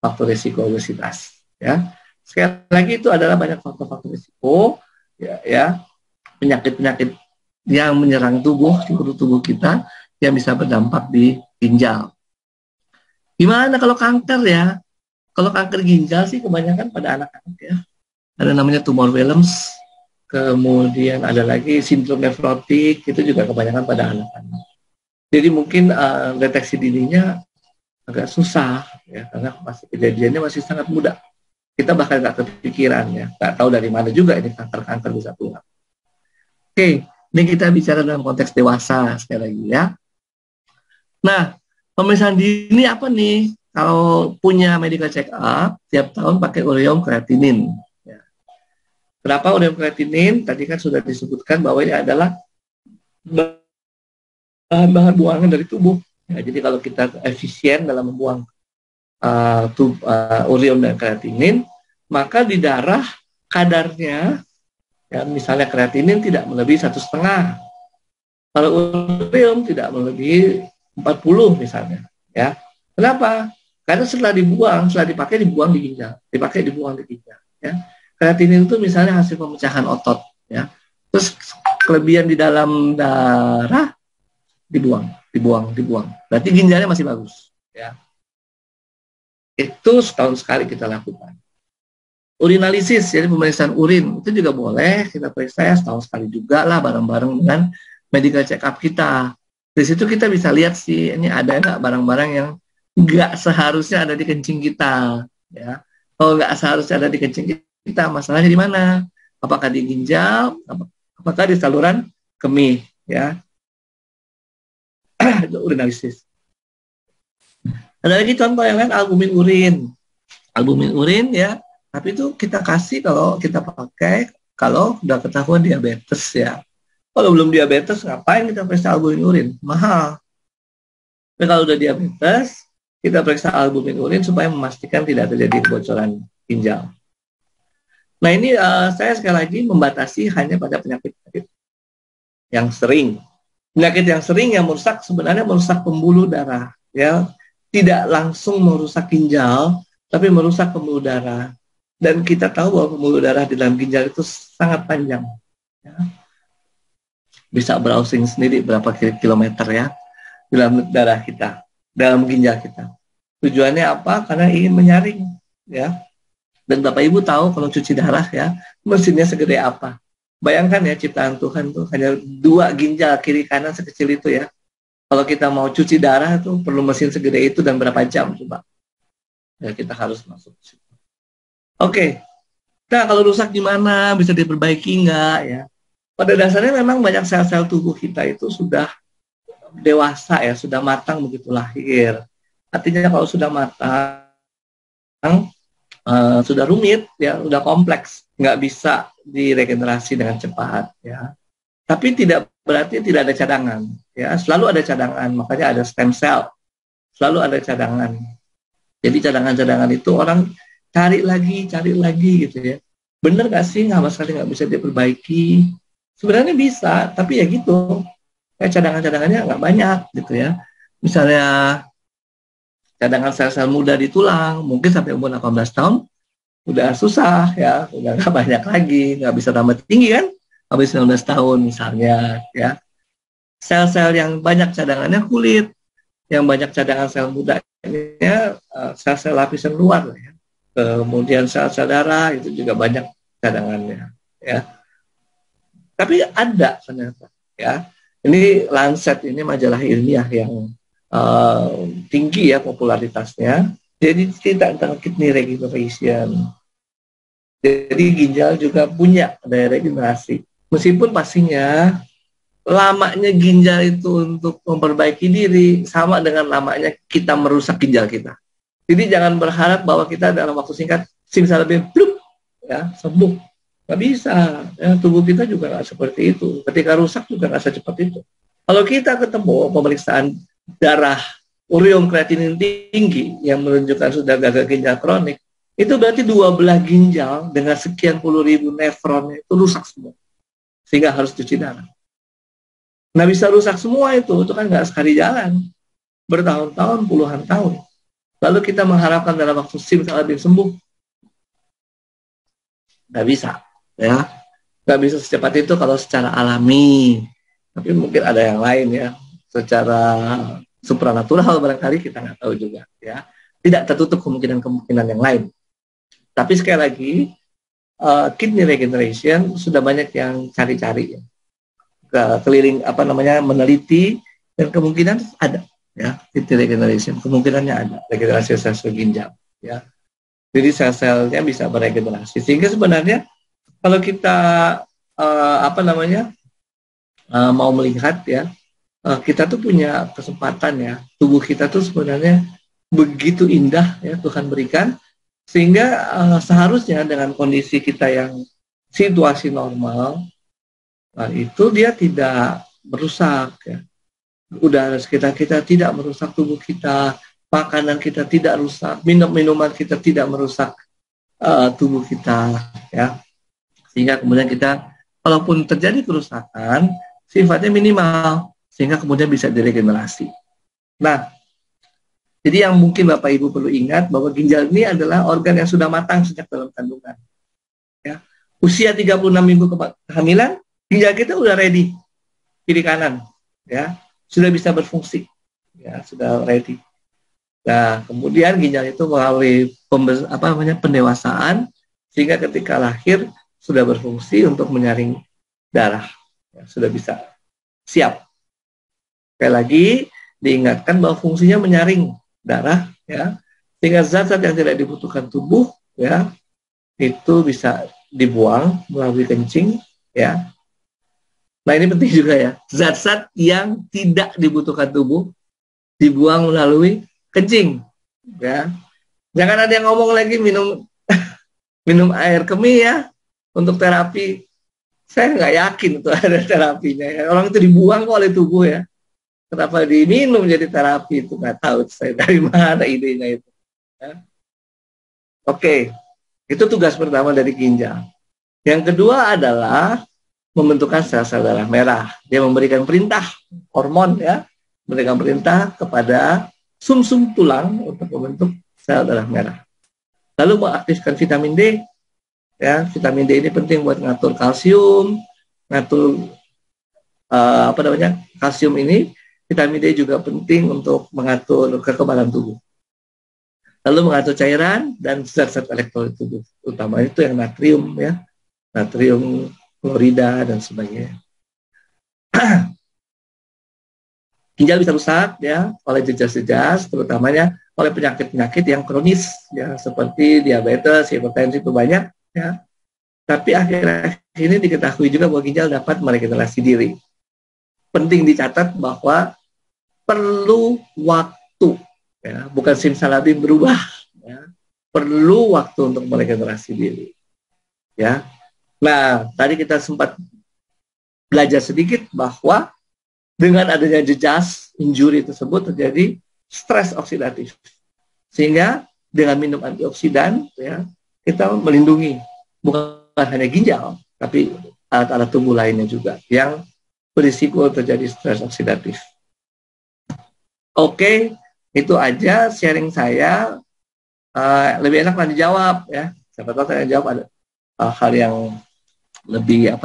faktor risiko obesitas ya. Sekali lagi itu adalah banyak faktor-faktor risiko ya, penyakit-penyakit yang menyerang tubuh, seluruh tubuh kita, yang bisa berdampak di ginjal. Gimana kalau kanker ya? Kalau kanker ginjal sih kebanyakan pada anak-anak ya. Ada namanya tumor Wilms, kemudian ada lagi sindrom nefrotik, itu juga kebanyakan pada anak-anak. Jadi mungkin deteksi dininya agak susah ya, karena masih kejadiannya masih sangat muda. Kita bahkan nggak kepikiran ya, nggak tahu dari mana juga ini kanker-kanker bisa keluar. Oke, ini kita bicara dalam konteks dewasa sekali lagi ya. Nah, pemeriksaan dini apa nih? Kalau punya medical check up, tiap tahun pakai ureum kreatinin. Ya. Berapa ureum kreatinin? Tadi kan sudah disebutkan bahwa ini adalah bahan-bahan buangan dari tubuh. Ya, jadi kalau kita efisien dalam membuang ureum dan kreatinin, maka di darah kadarnya, ya, misalnya kreatinin tidak melebihi 1,5. Kalau ureum tidak melebihi 40 misalnya. Ya, kenapa? Karena setelah dipakai dibuang di ginjal, dibuang di ginjal. Ya. Kreatinin itu misalnya hasil pemecahan otot, ya. Terus kelebihan di dalam darah dibuang. Berarti ginjalnya masih bagus, ya. Itu setahun sekali kita lakukan. Urinalisis, jadi pemeriksaan urin itu juga boleh kita periksa ya, setahun sekali juga lah, bareng-bareng dengan medical check up kita. Di situ kita bisa lihat sih ini ada nggak barang-barang yang nggak seharusnya ada di kencing kita, ya. Kalau nggak seharusnya ada di kencing kita, masalahnya di mana? Apakah di ginjal? Apakah di saluran kemih, ya? Itu urinalisis. Ada lagi contoh yang lain, albumin urin, ya. Tapi itu kita kasih kalau kita pakai kalau udah ketahuan diabetes, ya. Kalau belum diabetes, ngapain kita periksa albumin urin? Mahal. Tapi kalau udah diabetes, kita periksa albumin urin supaya memastikan tidak terjadi kebocoran ginjal. Nah ini saya sekali lagi membatasi hanya pada penyakit yang sering. Penyakit yang sering yang merusak sebenarnya merusak pembuluh darah, ya, tidak langsung merusak ginjal, tapi merusak pembuluh darah. Dan kita tahu bahwa pembuluh darah di dalam ginjal itu sangat panjang, ya. Bisa browsing sendiri berapa kilometer ya di dalam darah kita, dalam ginjal kita. Tujuannya apa? Karena ingin menyaring, ya. Dan Bapak Ibu tahu kalau cuci darah ya, mesinnya segede apa. Bayangkan ya, ciptaan Tuhan tuh hanya 2 ginjal kiri kanan sekecil itu ya. Kalau kita mau cuci darah tuh perlu mesin segede itu dan berapa jam coba. Ya kita harus masuk. Oke. Nah kalau rusak gimana? Bisa diperbaiki nggak ya? Pada dasarnya memang banyak sel-sel tubuh kita itu sudah dewasa ya, sudah matang begitu lahir. Artinya kalau sudah matang, sudah rumit ya, sudah kompleks, nggak bisa diregenerasi dengan cepat ya. Tapi tidak berarti tidak ada cadangan ya, selalu ada cadangan, makanya ada stem cell, selalu ada cadangan. Jadi cadangan-cadangan itu orang cari lagi gitu ya. Bener nggak sih sama sekali nggak bisa diperbaiki? Sebenarnya bisa, tapi ya gitu, kayak cadangan-cadangannya nggak banyak gitu ya. Misalnya cadangan sel-sel muda di tulang, mungkin sampai umur 18 tahun, udah susah ya, udah nggak banyak lagi, nggak bisa tambah tinggi kan, habis 19 tahun misalnya ya. Sel-sel yang banyak cadangannya kulit, yang banyak cadangan sel mudanya sel-sel lapisan luar ya. Kemudian sel-sel darah itu juga banyak cadangannya ya. Tapi ada ternyata ya. Ini Lancet, ini majalah ilmiah yang tinggi ya popularitasnya. Jadi tidak tentang kidney regeneration. Jadi ginjal juga punya daya regenerasi. Meskipun pastinya lamanya ginjal itu untuk memperbaiki diri sama dengan lamanya kita merusak ginjal kita. Jadi jangan berharap bahwa kita dalam waktu singkat simsalabim plup ya sembuh. Nggak bisa. Ya, tubuh kita juga nggak seperti itu. Ketika rusak juga nggak secepat itu. Kalau kita ketemu pemeriksaan darah ureum kreatinin tinggi yang menunjukkan sudah gagal ginjal kronik, itu berarti 2 belah ginjal dengan sekian puluh ribu nefron itu rusak semua, sehingga harus cuci darah. Nah bisa rusak semua itu kan nggak sekali jalan, bertahun-tahun, puluhan tahun. Lalu kita mengharapkan dalam waktu simsalabim sembuh, nggak bisa, ya, nggak bisa secepat itu kalau secara alami. Tapi mungkin ada yang lain ya, secara supranatural barangkali kita nggak tahu juga ya. Tidak tertutup kemungkinan-kemungkinan yang lain. Tapi sekali lagi, kidney regeneration sudah banyak yang cari-cari ya. Keliling meneliti, dan kemungkinan ada ya, kidney regeneration kemungkinannya ada, regenerasi sel-sel ginjal ya. Jadi sel-selnya bisa beregenerasi, sehingga sebenarnya kalau kita mau melihat ya, kita tuh punya kesempatan ya, tubuh kita tuh sebenarnya begitu indah ya Tuhan berikan, sehingga seharusnya dengan kondisi kita yang situasi normal, itu dia tidak merusak ya. Udara sekitar kita tidak merusak tubuh kita, makanan kita tidak rusak, minuman kita tidak merusak tubuh kita ya. Sehingga kemudian kita, kalaupun terjadi kerusakan, sifatnya minimal, sehingga kemudian bisa diregenerasi. Nah, jadi yang mungkin Bapak Ibu perlu ingat bahwa ginjal ini adalah organ yang sudah matang sejak dalam kandungan. Ya. Usia 36 minggu kehamilan, ginjal kita udah ready, kiri kanan, ya, sudah bisa berfungsi, ya, sudah ready. Nah, kemudian ginjal itu melalui pendewasaan, sehingga ketika lahir sudah berfungsi untuk menyaring darah, ya, sudah bisa siap. Sekali lagi diingatkan bahwa fungsinya menyaring darah, ya, sehingga zat-zat yang tidak dibutuhkan tubuh, ya, itu bisa dibuang melalui kencing, ya. Nah, ini penting juga ya, zat-zat yang tidak dibutuhkan tubuh dibuang melalui kencing, ya. Jangan ada yang ngomong lagi minum minum air kemih ya untuk terapi. Saya nggak yakin itu ada terapinya ya. Orang itu dibuang kok oleh tubuh ya. Kenapa diminum jadi terapi itu nggak tahu saya dari mana idenya itu. Ya. Oke, itu tugas pertama dari ginjal. Yang kedua adalah membentukkan sel-sel darah merah. Dia memberikan perintah hormon ya, memberikan perintah kepada sumsum tulang untuk membentuk sel darah merah. Lalu mengaktifkan vitamin D. Ya, vitamin D ini penting buat ngatur kalsium, ngatur kalsium ini. Vitamin D juga penting untuk mengatur kekebalan tubuh. Lalu mengatur cairan dan zat-zat elektrolit tubuh, utama itu yang natrium ya, natrium klorida dan sebagainya. Ginjal bisa rusak ya oleh jejas-jejas, terutamanya oleh penyakit-penyakit yang kronis ya, seperti diabetes, hipertensi itu banyak ya. Tapi akhir-akhir ini diketahui juga bahwa ginjal dapat meregenerasi diri. Penting dicatat bahwa perlu waktu ya, bukan simsalabim berubah ya. Perlu waktu untuk meregenerasi diri ya. Nah, tadi kita sempat belajar sedikit bahwa dengan adanya jejas injury tersebut terjadi stres oksidatif, sehingga dengan minum antioksidan ya, kita melindungi bukan hanya ginjal tapi alat-alat tubuh lainnya juga yang berisiko terjadi stres oksidatif. Oke, itu aja sharing saya. Lebih enak nanti jawab ya. Siapa tahu saya jawab ada hal yang lebih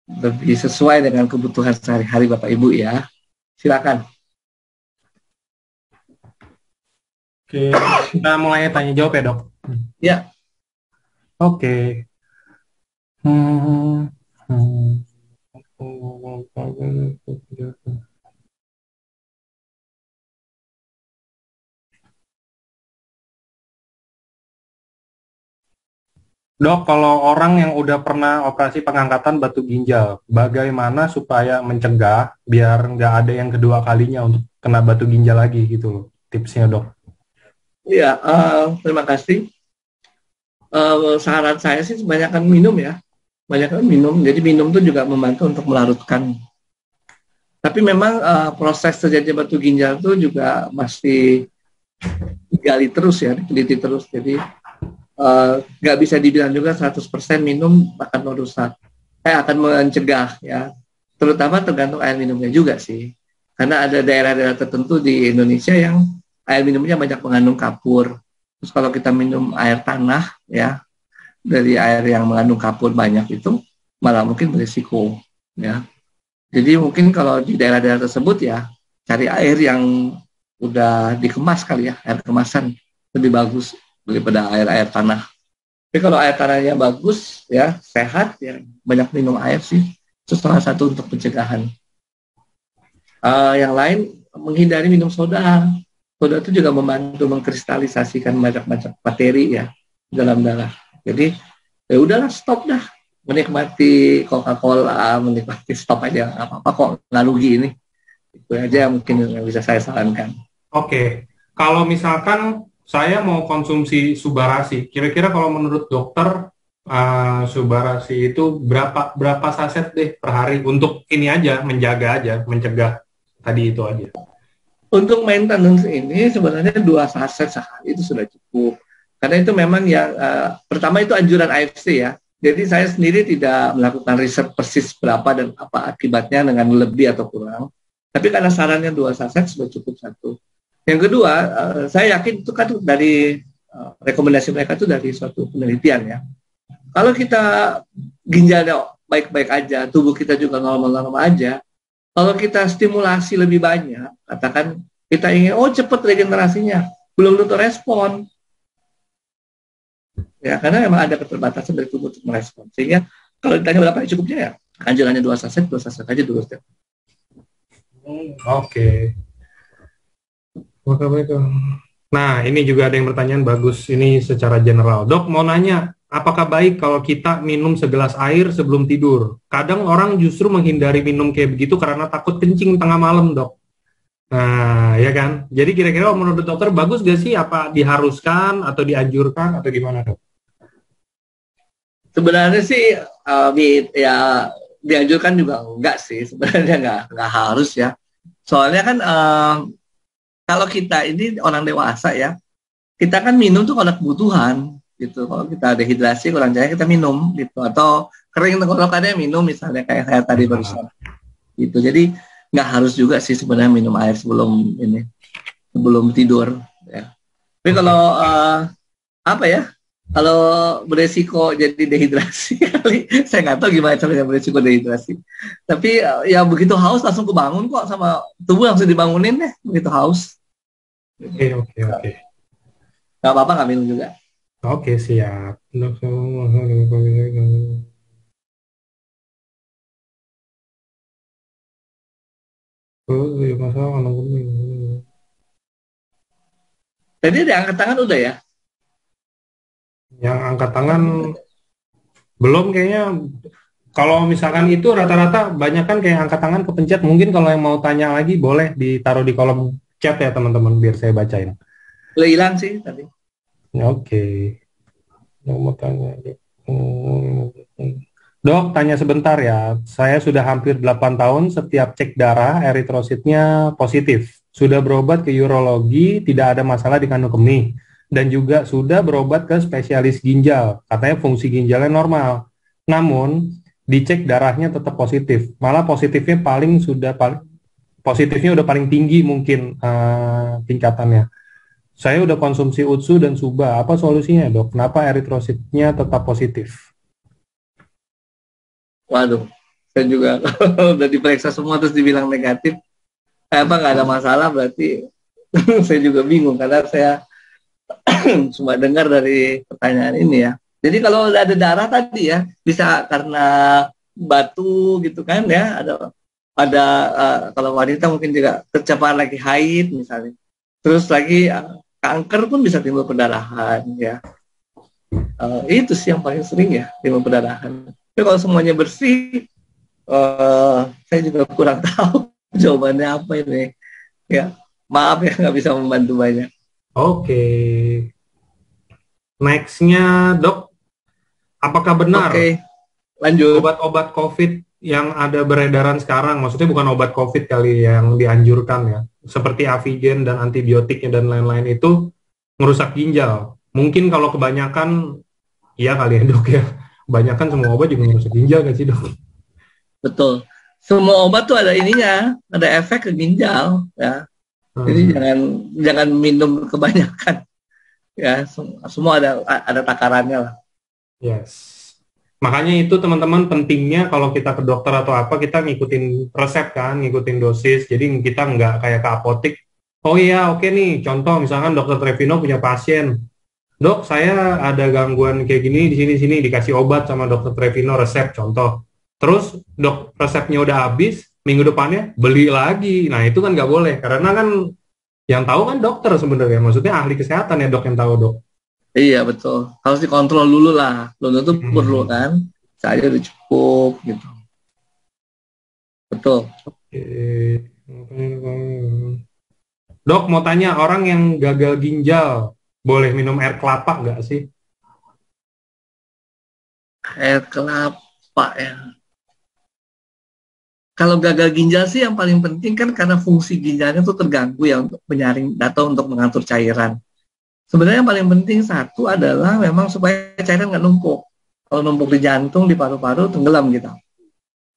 lebih sesuai dengan kebutuhan sehari-hari Bapak Ibu ya. Silakan. Oke, kita mulai tanya jawab ya dok. Ya. Oke. Dok, kalau orang yang udah pernah operasi pengangkatan batu ginjal, bagaimana supaya mencegah biar nggak ada yang kedua kalinya untuk kena batu ginjal lagi gitu loh, tipsnya dok? Iya, terima kasih. Saran saya sih kebanyakan minum ya, kebanyakan minum. Jadi minum itu juga membantu untuk melarutkan. Tapi memang proses terjadinya batu ginjal itu juga masih digali terus ya, diteliti terus. Jadi nggak bisa dibilang juga 100% minum akan merusak, akan mencegah ya. Terutama tergantung air minumnya juga sih. Karena ada daerah-daerah tertentu di Indonesia yang air minumnya banyak mengandung kapur. Terus kalau kita minum air tanah ya, dari air yang mengandung kapur banyak itu malah mungkin berisiko ya. Jadi mungkin kalau di daerah-daerah tersebut ya cari air yang udah dikemas kali ya, air kemasan lebih bagus daripada air-air tanah. Tapi kalau air tanahnya bagus ya, sehat ya, banyak minum air sih. Itu salah satu untuk pencegahan. Yang lain menghindari minum soda. Soda itu juga membantu mengkristalisasikan banyak-banyak materi ya dalam darah. Jadi ya udahlah, stop dah menikmati Coca-Cola, menikmati, stop aja, nggak apa-apa kok, nggak rugi ini. Itu aja mungkin yang bisa saya sarankan. Oke, kalau misalkan saya mau konsumsi Subarasi, kira-kira kalau menurut dokter Subarasi itu berapa saset deh per hari untuk ini aja, menjaga aja, mencegah tadi itu aja. Untuk maintenance ini sebenarnya 2 saset sehari itu sudah cukup. Karena itu memang yang pertama itu anjuran AFC ya. Jadi saya sendiri tidak melakukan riset persis berapa dan apa akibatnya dengan lebih atau kurang. Tapi karena sarannya 2 saset sudah cukup satu. Yang kedua, saya yakin itu kan dari rekomendasi mereka itu dari suatu penelitian ya. Kalau kita ginjalnya baik-baik aja, tubuh kita juga normal-normal aja, kalau kita stimulasi lebih banyak, katakan kita ingin, cepat regenerasinya, belum tentu respon. Ya, karena memang ada keterbatasan dari tubuh untuk merespon. Sehingga kalau ditanya berapa cukupnya ya, anjurannya 2 saset aja dulu. Oke. Nah, ini juga ada yang pertanyaan bagus, ini secara general. Dok, mau nanya, apakah baik kalau kita minum segelas air sebelum tidur? Kadang orang justru menghindari minum kayak begitu karena takut kencing tengah malam, dok. Nah, ya kan? Jadi kira-kira menurut dokter bagus gak sih? Apa diharuskan atau dianjurkan atau gimana, dok? Sebenarnya sih ya dianjurkan juga enggak sih. Sebenarnya enggak harus ya. Soalnya kan kalau kita ini orang dewasa ya, kita kan minum tuh kalau kebutuhan gitu. Kalau kita dehidrasi kurang cahaya kita minum gitu, atau kering tenggorokannya minum misalnya kayak saya tadi barusan gitu. Jadi nggak harus juga sih sebenarnya minum air sebelum tidur ya. Tapi kalau apa ya, kalau beresiko jadi dehidrasi kali, saya nggak tahu gimana caranya beresiko dehidrasi. Tapi ya begitu haus langsung kebangun kok, sama tubuh langsung dibangunin deh begitu haus. Oke. Nggak apa-apa nggak minum juga. Oke, siap. Tadi ada angkat tangan udah ya? Yang angkat tangan belum kayaknya. Kalau misalkan itu rata-rata banyak kan kayak angkat tangan kepencet. Mungkin kalau yang mau tanya lagi boleh ditaruh di kolom chat ya teman-teman biar saya bacain. Udah hilang sih tadi. Oke. Mau tanya. Dok, tanya sebentar ya. Saya sudah hampir 8 tahun setiap cek darah eritrositnya positif. Sudah berobat ke urologi, tidak ada masalah di kandung kemih. Dan juga sudah berobat ke spesialis ginjal. Katanya fungsi ginjalnya normal. Namun dicek darahnya tetap positif. Malah positifnya positifnya udah paling tinggi mungkin tingkatannya. Saya udah konsumsi UTSU dan SUBA. Apa solusinya, dok? Kenapa eritrositnya tetap positif? Waduh, saya juga udah diperiksa semua terus dibilang negatif. Apa nggak ada masalah berarti? Saya juga bingung karena saya cuma dengar dari pertanyaan ini ya. Jadi kalau ada darah tadi ya, bisa karena batu gitu kan ya, ada kalau wanita mungkin juga tercapar lagi haid misalnya. Terus lagi kanker pun bisa timbul perdarahan ya. Itu sih yang paling sering ya, timbul perdarahan. Tapi kalau semuanya bersih, saya juga kurang tahu jawabannya apa ini. Ya, maaf ya nggak bisa membantu banyak. Oke. Next-nya, dok, apakah benar lanjut. obat-obat COVID yang ada beredaran sekarang, maksudnya bukan obat COVID kali yang dianjurkan ya, seperti Avigen dan antibiotiknya dan lain-lain itu merusak ginjal? Mungkin kalau kebanyakan, iya kali ya dok ya, kebanyakan semua obat juga merusak ginjal gak sih dok? Betul. Semua obat tuh ada ininya, ada efek ke ginjal ya. Jadi jangan minum kebanyakan. Ya, semua ada takarannya lah. Yes. Makanya itu teman-teman pentingnya kalau kita ke dokter atau apa kita ngikutin resep kan, ngikutin dosis. Jadi kita nggak kayak ke apotik. Oh iya, oke nih. Contoh misalkan dokter Trevino punya pasien. Dok, saya ada gangguan kayak gini di sini-sini dikasih obat sama dokter Trevino resep contoh. Terus dok resepnya udah habis, minggu depannya beli lagi. Nah itu kan nggak boleh karena kan yang tahu kan dokter sebenarnya. Maksudnya ahli kesehatan ya dok yang tahu dok. Iya betul. Harus dikontrol dulu lah. Belum tentu perlu Hmm. kan. Saya udah cukup gitu. Betul. Oke. Dok mau tanya orang yang gagal ginjal boleh minum air kelapa nggak sih? Air kelapa ya. Kalau gagal ginjal sih yang paling penting kan karena fungsi ginjalnya tuh terganggu ya untuk menyaring atau untuk mengatur cairan. Sebenarnya yang paling penting satu adalah memang supaya cairan nggak numpuk. Kalau numpuk di jantung, di paru-paru, tenggelam gitu.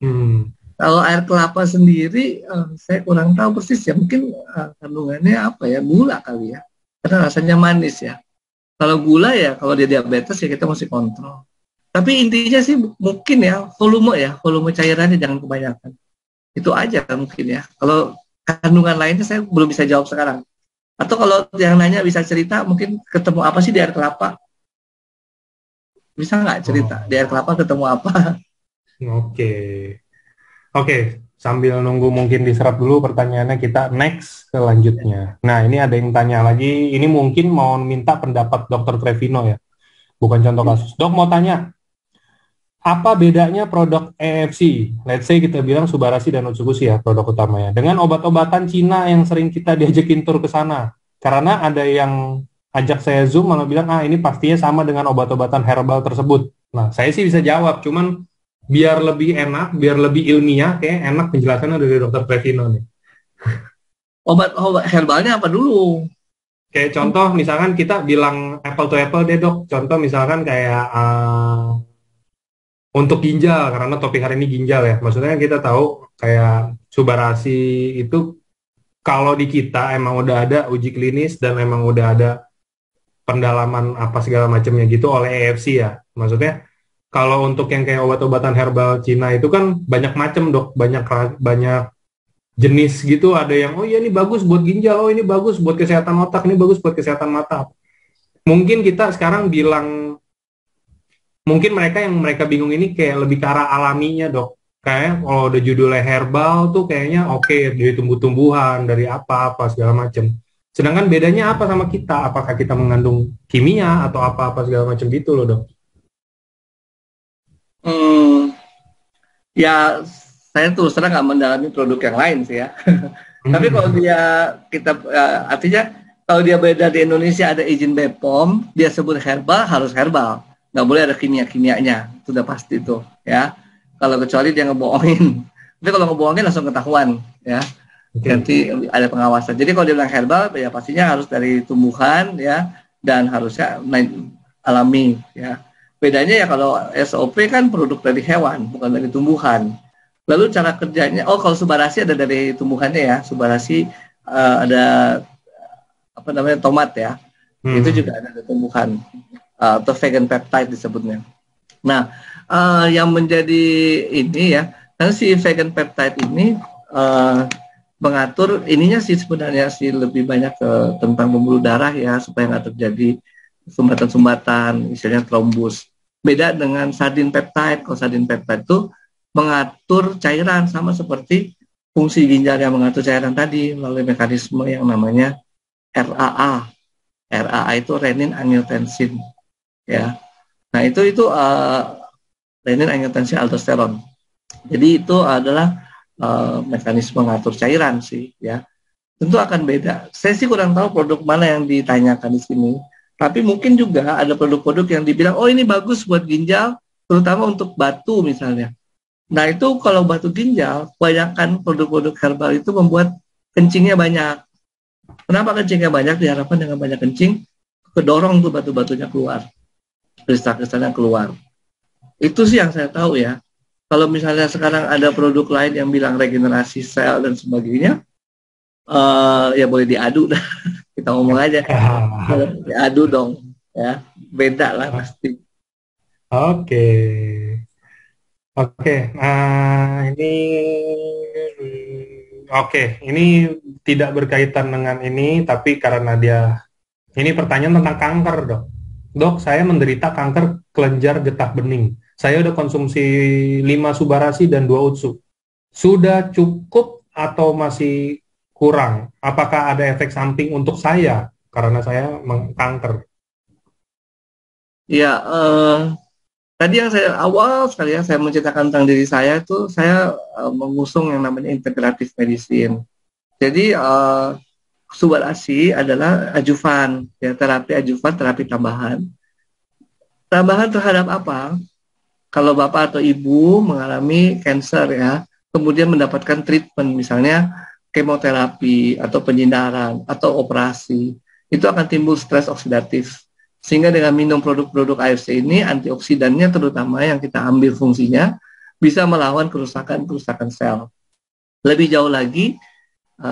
Hmm. Kalau air kelapa sendiri, saya kurang tahu persis ya. Mungkin kandungannya apa ya, gula kali ya. Karena rasanya manis ya. Kalau gula ya, kalau dia diabetes ya kita mesti kontrol. Tapi intinya sih mungkin ya, volume cairannya jangan kebanyakan. Itu aja mungkin ya. Kalau kandungan lainnya saya belum bisa jawab sekarang. Atau kalau yang nanya bisa cerita, mungkin ketemu apa sih di air kelapa? Bisa nggak cerita di air Oh, kelapa ketemu apa? oke. Oke, sambil nunggu mungkin diserap dulu pertanyaannya kita next ke lanjutnya. Nah, ini ada yang tanya lagi, ini mungkin mau minta pendapat Dokter Trevino ya, bukan contoh kasus. Dok mau tanya, apa bedanya produk EFC? Let's say kita bilang Subarasi dan Utsukushi ya produk utamanya, dengan obat-obatan Cina yang sering kita diajakin tur ke sana. Karena ada yang ajak saya Zoom malah bilang, ah ini pastinya sama dengan obat-obatan herbal tersebut. Nah, saya sih bisa jawab, cuman biar lebih enak, biar lebih ilmiah, kayak enak penjelasannya dari Dokter Trevino nih. Obat herbalnya apa dulu? Kayak contoh, misalkan kita bilang apple to apple deh dok. Contoh misalkan kayak untuk ginjal, karena topik hari ini ginjal ya. Maksudnya kita tahu kayak Subarasi itu kalau di kita emang udah ada uji klinis dan emang udah ada pendalaman apa segala macamnya gitu oleh EFC ya. Maksudnya kalau untuk yang kayak obat-obatan herbal Cina itu kan banyak macam dok, banyak banyak jenis gitu. Ada yang oh iya ini bagus buat ginjal, oh ini bagus buat kesehatan otak, ini bagus buat kesehatan mata. Mungkin kita sekarang bilang, mungkin mereka yang mereka bingung ini kayak lebih ke arah alaminya dok. Kayak kalau udah judulnya herbal tuh kayaknya oke dari tumbuh-tumbuhan, dari apa-apa segala macam. Sedangkan bedanya apa sama kita? Apakah kita mengandung kimia atau apa-apa segala macam gitu loh dok? Hmm, ya saya terus terang nggak mendalami produk yang lain sih ya. Tapi kalau dia artinya kalau dia beda di Indonesia ada izin BPOM, dia sebut herbal harus herbal, nggak boleh ada kimia-kimianya, sudah pasti tuh ya. Kalau kecuali dia ngebohongin, tapi kalau ngebohongin langsung ketahuan ya. Oke. Nanti ada pengawasan. Jadi kalau dia bilang herbal, ya pastinya harus dari tumbuhan ya dan harusnya alami ya. Bedanya ya kalau SOP kan produk dari hewan, bukan dari tumbuhan. Lalu cara kerjanya, oh kalau Subarasi ada dari tumbuhannya ya, Subarasi ada apa namanya tomat ya, itu Hmm. juga ada dari tumbuhan atau vegan peptide disebutnya. Nah, yang menjadi ini ya, karena si vegan peptide ini mengatur ininya sih sebenarnya sih lebih banyak ke tentang pembuluh darah ya supaya nggak terjadi sumbatan-sumbatan, misalnya trombus. Beda dengan sardin peptide. Kalau sardin peptide itu mengatur cairan sama seperti fungsi ginjal yang mengatur cairan tadi melalui mekanisme yang namanya RAA. RAA itu renin angiotensin ya. Nah, itu renin angiotensin aldosteron. Jadi itu adalah mekanisme mengatur cairan sih ya. Tentu akan beda. Saya sih kurang tahu produk mana yang ditanyakan di sini. Tapi mungkin juga ada produk-produk yang dibilang, oh ini bagus buat ginjal, terutama untuk batu misalnya. Nah itu kalau batu ginjal, kebanyakan produk-produk herbal itu membuat kencingnya banyak. Kenapa kencingnya banyak? Diharapkan dengan banyak kencing, kedorong tuh batu-batunya keluar, kristal-kristalnya keluar. Itu sih yang saya tahu ya. Kalau misalnya sekarang ada produk lain yang bilang regenerasi sel dan sebagainya, ya boleh diadu dah. Kita ngomong aja. Diadu dong. Ya, beda lah pasti. Oke. Oke, nah ini oke, ini tidak berkaitan dengan ini, tapi karena dia ini pertanyaan tentang kanker, dok. Dok, saya menderita kanker kelenjar getah bening. Saya udah konsumsi 5 Subarasi dan 2 Utsu. Sudah cukup atau masih kurang? Apakah ada efek samping untuk saya karena saya kanker? Ya, tadi yang saya awal sekali ya saya menceritakan tentang diri saya itu saya mengusung yang namanya integratif medicine. Jadi Subal-Asi adalah ajuvan, ya terapi ajuvan, terapi tambahan. Tambahan terhadap apa? Kalau bapak atau ibu mengalami cancer ya, kemudian mendapatkan treatment misalnya kemoterapi atau penyinaran atau operasi, itu akan timbul stres oksidatif. Sehingga dengan minum produk-produk AFC ini antioksidannya terutama yang kita ambil fungsinya bisa melawan kerusakan-kerusakan sel. Lebih jauh lagi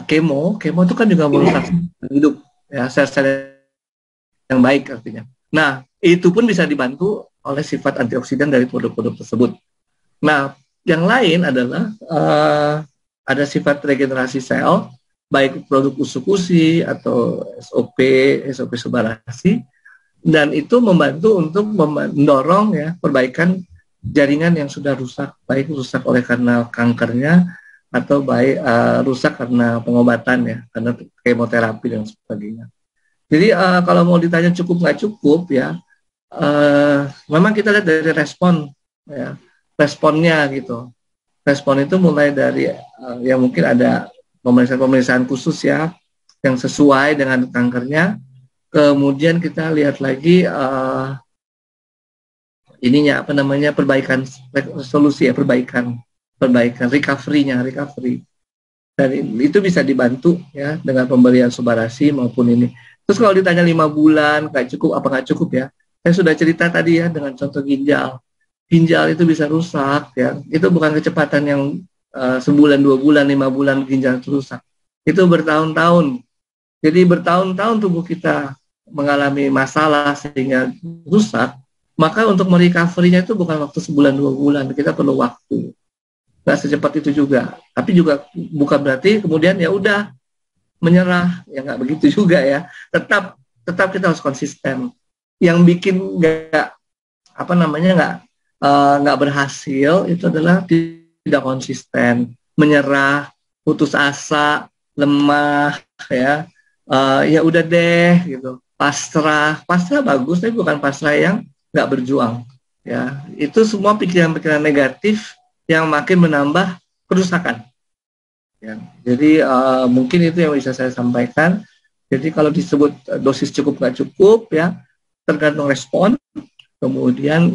kemo itu kan juga merusak hidup ya sel-sel yang baik artinya. Nah, itu pun bisa dibantu oleh sifat antioksidan dari produk-produk tersebut. Nah, yang lain adalah ada sifat regenerasi sel, baik produk usukusi atau SOP Subarasi, dan itu membantu untuk mendorong ya perbaikan jaringan yang sudah rusak, baik rusak oleh karena kankernya atau baik rusak karena pengobatan ya, karena kemoterapi dan sebagainya. Jadi kalau mau ditanya cukup nggak cukup ya, memang kita lihat dari respon ya, responnya gitu. Respon itu mulai dari yang mungkin ada pemeriksaan-pemeriksaan khusus ya yang sesuai dengan kankernya. Kemudian kita lihat lagi ininya apa namanya perbaikan solusi ya perbaikan recovery dan itu bisa dibantu ya dengan pemberian Subarasi maupun ini. Terus kalau ditanya 5 bulan nggak cukup apa nggak cukup ya, saya sudah cerita tadi ya dengan contoh ginjal itu bisa rusak ya, itu bukan kecepatan yang sebulan 2 bulan 5 bulan ginjal itu rusak, itu bertahun-tahun. Jadi bertahun-tahun tubuh kita mengalami masalah sehingga rusak, maka untuk merecovery-nya itu bukan waktu sebulan 2 bulan, kita perlu waktu. Nggak secepat itu juga. Tapi juga bukan berarti kemudian ya udah menyerah, ya nggak begitu juga ya. Tetap tetap kita harus konsisten. Yang bikin nggak apa namanya nggak berhasil itu adalah tidak konsisten, menyerah, putus asa, lemah, ya ya udah deh gitu, pasrah bagus tapi bukan pasrah yang nggak berjuang, ya itu semua pikiran-pikiran negatif yang makin menambah kerusakan, ya. Jadi mungkin itu yang bisa saya sampaikan. Jadi kalau disebut dosis cukup nggak cukup ya tergantung respon, kemudian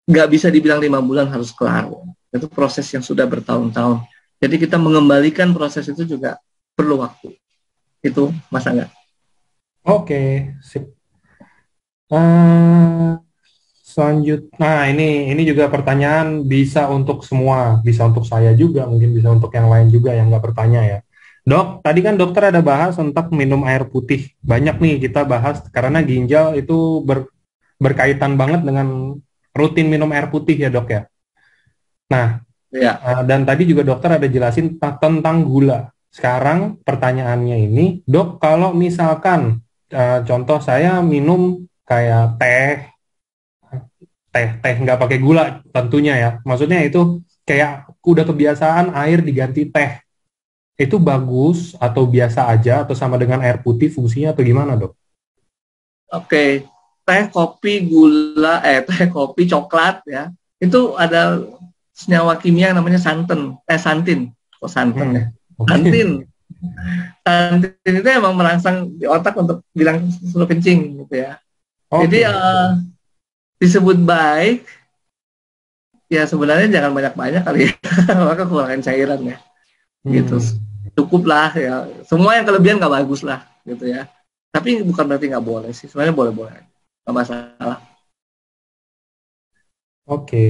nggak bisa dibilang 5 bulan harus kelar. Itu proses yang sudah bertahun-tahun. Jadi kita mengembalikan proses itu juga perlu waktu. Itu Mas Angga. Oke, sip. Eh, nah ini juga pertanyaan bisa untuk semua, bisa untuk saya juga, mungkin bisa untuk yang lain juga yang nggak bertanya ya. Dok, tadi kan dokter ada bahas tentang minum air putih. Banyak nih kita bahas karena ginjal itu berkaitan banget dengan rutin minum air putih ya dok ya. Nah, Ya, dan tadi juga dokter ada jelasin tentang gula. Sekarang pertanyaannya ini, dok, kalau misalkan contoh saya minum kayak teh nggak pakai gula tentunya ya. Maksudnya itu kayak udah kebiasaan air diganti teh. Itu bagus atau biasa aja atau sama dengan air putih fungsinya atau gimana, dok? oke. Teh, kopi, gula, teh, kopi, coklat ya. Itu ada senyawa kimia yang namanya santin. Kok santan ya? Hmm, oke. Santin. Santin itu emang merangsang di otak untuk bilang suruh kencing gitu ya. Jadi Oke. disebut baik, ya sebenarnya jangan banyak-banyak kali ya. Maka kurangin cairan ya. Gitu. Hmm, Cukup lah ya. Semua yang kelebihan nggak bagus lah gitu ya. Tapi bukan berarti nggak boleh sih. Sebenarnya boleh-boleh. Nggak masalah. oke.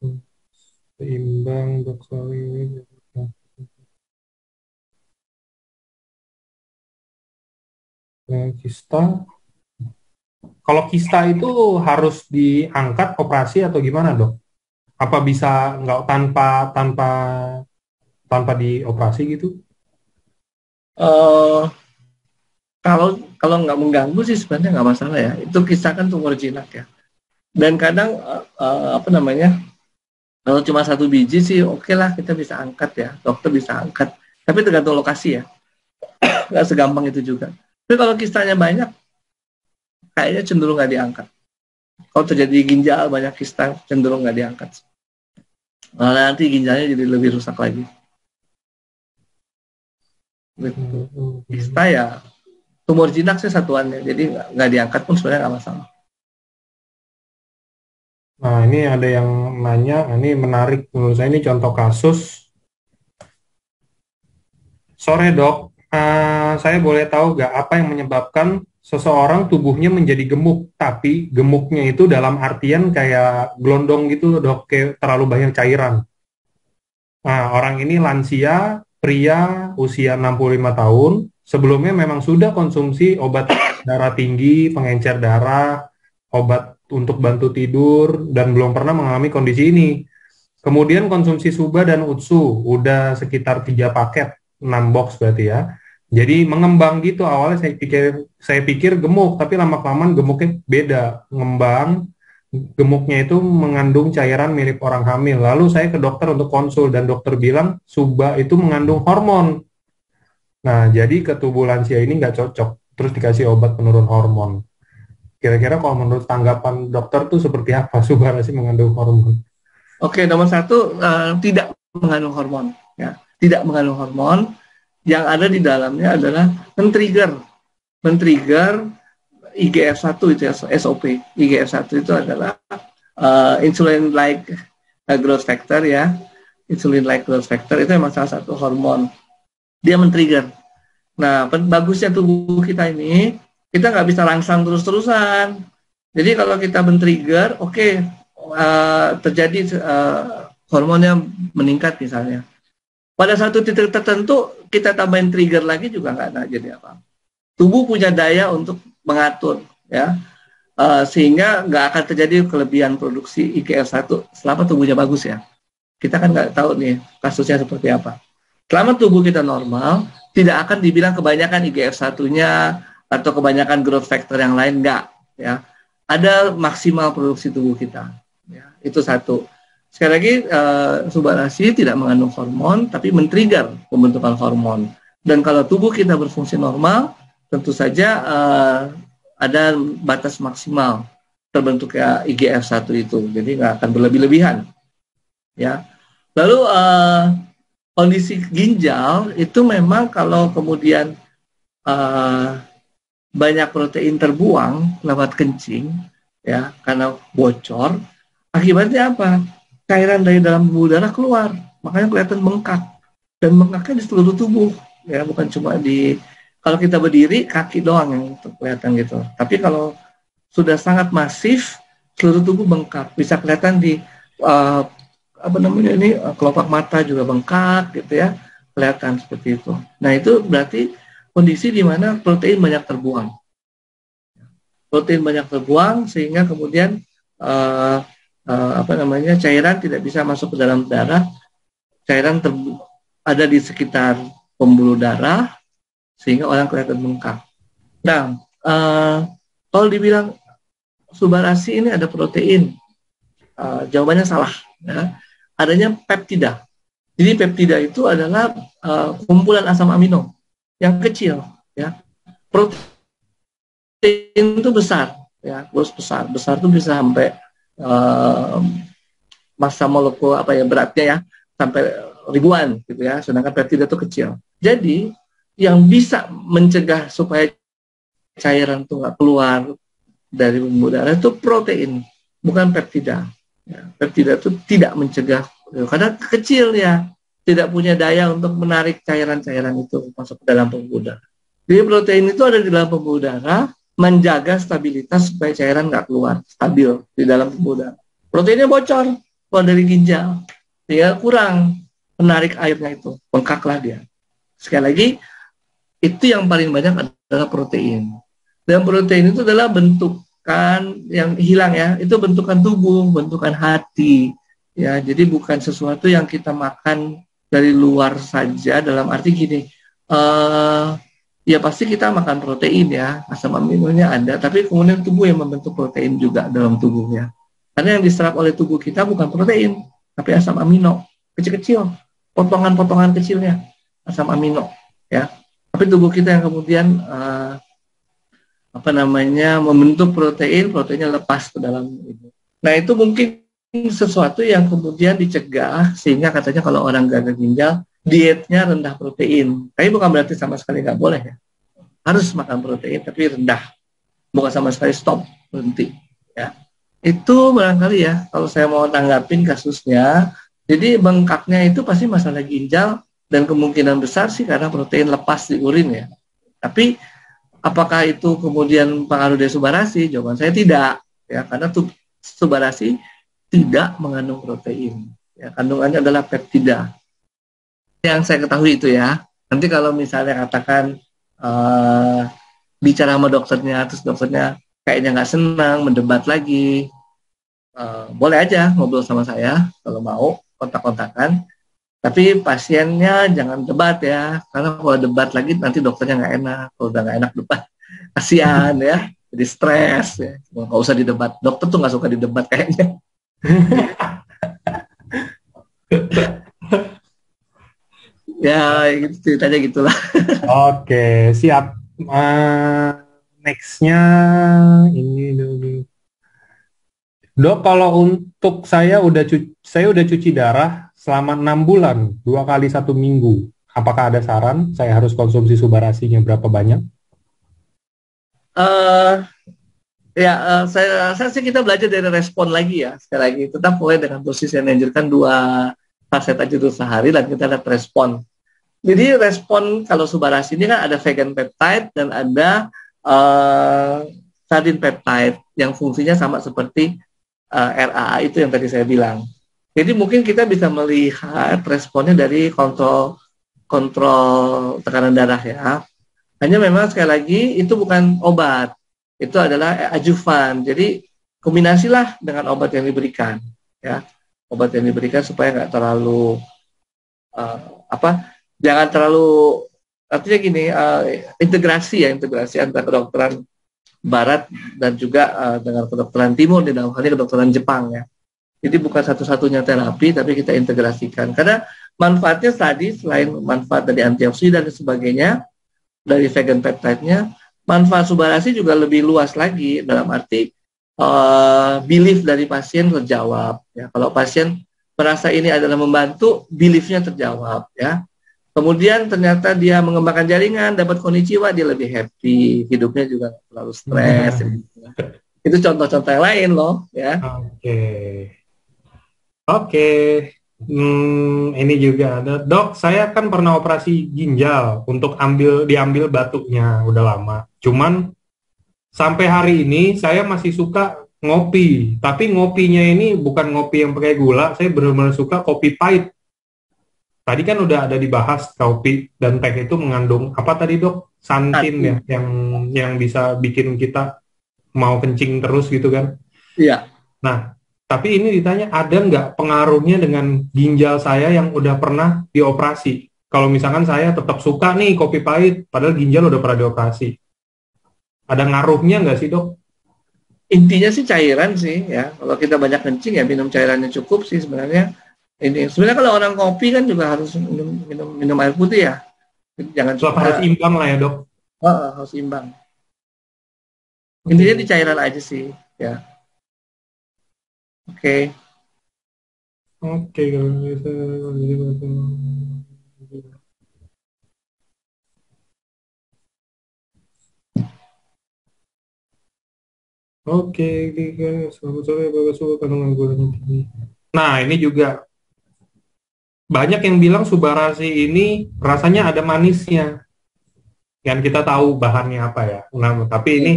Hmm, Seimbang dok soal ini. Kista. Kalau kista itu harus diangkat operasi atau gimana dok? Apa bisa nggak tanpa tanpa tanpa dioperasi gitu? Eh, kalau kalau nggak mengganggu sih sebenarnya nggak masalah ya. Itu kisah kan tumor jinak ya. Dan kadang apa namanya, kalau cuma satu biji sih oke lah kita bisa angkat ya, dokter bisa angkat. Tapi tergantung lokasi ya, nggak segampang itu juga. Tapi kalau kistanya banyak, kayaknya cenderung nggak diangkat. Kalau terjadi ginjal banyak kista, cenderung nggak diangkat. Malah nanti ginjalnya jadi lebih rusak lagi. Gitu. Kista ya tumor jinak sih satuannya, jadi nggak diangkat pun sebenarnya nggak masalah. Nah, ini ada yang nanya, ini menarik menurut saya, ini contoh kasus. Sore dok, saya boleh tahu nggak apa yang menyebabkan seseorang tubuhnya menjadi gemuk, tapi gemuknya itu dalam artian kayak gelondong gitu dok, kayak terlalu banyak cairan. Nah, orang ini lansia, pria usia 65 tahun, sebelumnya memang sudah konsumsi obat darah tinggi, pengencer darah, obat untuk bantu tidur, dan belum pernah mengalami kondisi ini. Kemudian konsumsi Suba dan Utsu, udah sekitar 3 paket, 6 box berarti ya. Jadi mengembang gitu, awalnya saya pikir gemuk, tapi lama-kelamaan gemuknya beda, ngembang, gemuknya itu mengandung cairan mirip orang hamil. Lalu saya ke dokter untuk konsul dan dokter bilang Suba itu mengandung hormon. Nah, jadi ke tubuh lansia ini nggak cocok, terus dikasih obat penurun hormon. Kira-kira kalau menurut tanggapan dokter tuh seperti apa Suba sih mengandung hormon? Oke, nomor satu, tidak mengandung hormon. Ya. Tidak mengandung hormon, yang ada di dalamnya adalah men-trigger IGF-1 itu ya, SOP. IGF-1 itu adalah insulin-like growth factor ya. Insulin-like growth factor itu memang salah satu hormon. Dia men-trigger. Nah, bagusnya tubuh kita ini, kita nggak bisa rangsang terus-terusan. Jadi kalau kita men-trigger, oke, terjadi hormonnya meningkat misalnya. Pada satu titik tertentu, kita tambahin trigger lagi juga nggak jadi apa. Tubuh punya daya untuk mengatur, ya, sehingga nggak akan terjadi kelebihan produksi IGF-1 selama tubuhnya bagus ya. Kita kan nggak tahu nih kasusnya seperti apa. Selama tubuh kita normal, tidak akan dibilang kebanyakan IGF-1-nya atau kebanyakan growth factor yang lain, nggak. Ya. Ada maksimal produksi tubuh kita. Ya, itu satu. Sekali lagi, Subarasi tidak mengandung hormon, tapi men-trigger pembentukan hormon. Dan kalau tubuh kita berfungsi normal, tentu saja ada batas maksimal terbentuknya IGF-1 itu. Jadi nggak akan berlebih-lebihan. Ya. Lalu kondisi ginjal itu memang kalau kemudian banyak protein terbuang lewat kencing, ya, karena bocor, akibatnya apa? Cairan dari dalam pembuluh darah keluar, makanya kelihatan bengkak, dan bengkaknya di seluruh tubuh, ya, bukan cuma di, kalau kita berdiri kaki doang yang kelihatan gitu. Tapi kalau sudah sangat masif, seluruh tubuh bengkak, bisa kelihatan di apa namanya ini, kelopak mata juga bengkak gitu ya, kelihatan seperti itu. Nah itu berarti kondisi di mana protein banyak terbuang. Protein banyak terbuang sehingga kemudian apa namanya, cairan tidak bisa masuk ke dalam darah, cairan ada di sekitar pembuluh darah sehingga orang kelihatan bengkak. Nah, kalau dibilang Subarasi ini ada protein, jawabannya salah. Ya. Adanya peptida. Jadi peptida itu adalah kumpulan asam amino yang kecil. Ya. Protein itu besar, ya, terus besar itu bisa sampai massa molekul apa ya, beratnya ya sampai ribuan gitu ya, sedangkan peptida itu kecil. Jadi yang bisa mencegah supaya cairan itu nggak keluar dari pembuluh darah itu protein, bukan peptida. Ya, peptida itu tidak mencegah karena kecil ya, tidak punya daya untuk menarik cairan-cairan itu masuk ke dalam pembuluh darah. Jadi protein itu ada di dalam pembuluh darah, menjaga stabilitas supaya cairan nggak keluar, stabil di dalam pembuluh darah. Proteinnya bocor keluar dari ginjal. dia kurang menarik airnya itu, bengkaklah dia. Sekali lagi, itu yang paling banyak adalah protein. Dan protein itu adalah bentukan yang hilang ya, itu bentukan tubuh, bentukan hati. Ya, jadi bukan sesuatu yang kita makan dari luar saja, dalam arti gini, ya pasti kita makan protein ya, asam aminonya ada, tapi kemudian tubuh yang membentuk protein juga dalam tubuhnya. Karena yang diserap oleh tubuh kita bukan protein, tapi asam amino, kecil-kecil, potongan-potongan kecilnya, asam amino, ya. Tapi tubuh kita yang kemudian membentuk protein, proteinnya lepas ke dalam itu. Nah itu mungkin sesuatu yang kemudian dicegah, sehingga katanya kalau orang gagal ginjal dietnya rendah protein. Tapi bukan berarti sama sekali nggak boleh ya. Harus makan protein tapi rendah, bukan sama sekali stop, berhenti. Ya. Itu barangkali ya kalau saya mau tanggapin kasusnya. Jadi bengkaknya itu pasti masalah ginjal dan kemungkinan besar sih karena protein lepas di urin ya. Tapi apakah itu kemudian pengaruh dari subarasi? Jawaban saya tidak ya, karena subarasi tidak mengandung protein. Ya, kandungannya adalah peptida. Yang saya ketahui itu ya. Nanti kalau misalnya katakan bicara sama dokternya, terus dokternya kayaknya nggak senang, mendebat lagi, boleh aja ngobrol sama saya kalau mau, kontak-kontakan. Tapi pasiennya jangan debat ya, karena kalau debat lagi nanti dokternya nggak enak. Kalau udah nggak enak debat, kasihan ya, jadi stres ya. Nggak usah didebat. Dokter tuh nggak suka didebat kayaknya. Ya, gitu, ceritanya gitulah. Oke, siap. Nextnya ini dulu. Dok, kalau untuk saya udah cuci darah selama 6 bulan, 2 kali 1 minggu. Apakah ada saran saya harus konsumsi subarasinya berapa banyak? Saya rasa sih kita belajar dari respon lagi ya. Sekali lagi, tetap mulai dengan dosis yang dianjurkan 2 saset aja dulu sehari dan kita lihat respon. Jadi respon kalau subarasi ini kan ada vegan peptide dan ada sardine peptide yang fungsinya sama seperti RAA itu yang tadi saya bilang. Jadi mungkin kita bisa melihat responnya dari kontrol tekanan darah ya. Hanya memang sekali lagi itu bukan obat, itu adalah adjuvan. Jadi kombinasilah dengan obat yang diberikan ya. Obat yang diberikan supaya nggak terlalu jangan terlalu, artinya gini, integrasi antara kedokteran barat dan juga dengan kedokteran timur, di dalam hal ini kedokteran Jepang ya. Jadi bukan satu-satunya terapi, tapi kita integrasikan. Karena manfaatnya tadi, selain manfaat dari antioksidan dan sebagainya, dari vegan peptide-nya, manfaat subarasi juga lebih luas lagi, dalam arti belief dari pasien terjawab. Ya. Kalau pasien merasa ini adalah membantu, belief-nya terjawab. Ya. Kemudian ternyata dia mengembangkan jaringan, dapat konnichiwa, dia lebih happy, hidupnya juga tidak terlalu stres. Itu contoh-contoh yang lain loh. Ya. Oke. Ini juga ada. Dok, saya kan pernah operasi ginjal untuk diambil batuknya, udah lama. Cuman sampai hari ini saya masih suka ngopi. Tapi ngopinya ini bukan ngopi yang pakai gula, saya benar-benar suka kopi pahit. Tadi kan udah ada dibahas kopi dan teh itu mengandung apa tadi dok? Santin ya, yang bisa bikin kita mau kencing terus gitu kan? Iya. Nah, tapi ini ditanya, ada nggak pengaruhnya dengan ginjal saya yang udah pernah dioperasi? Kalau misalkan saya tetap suka nih kopi pahit, padahal ginjal udah pernah dioperasi. Ada ngaruhnya nggak sih, Dok? Intinya sih cairan sih ya. Kalau kita banyak kencing ya minum cairannya cukup sih sebenarnya. Ini sebenarnya kalau orang kopi kan juga harus minum air putih ya. Jangan harus imbang lah ya, Dok. Harus imbang. Intinya di cairan aja sih ya. Oke. Selamat sore, Bapak Suhu, kandungan gulanya tinggi. Nah, ini juga banyak yang bilang subarasi ini rasanya ada manisnya. Yang kita tahu bahannya apa ya. Nah, tapi ini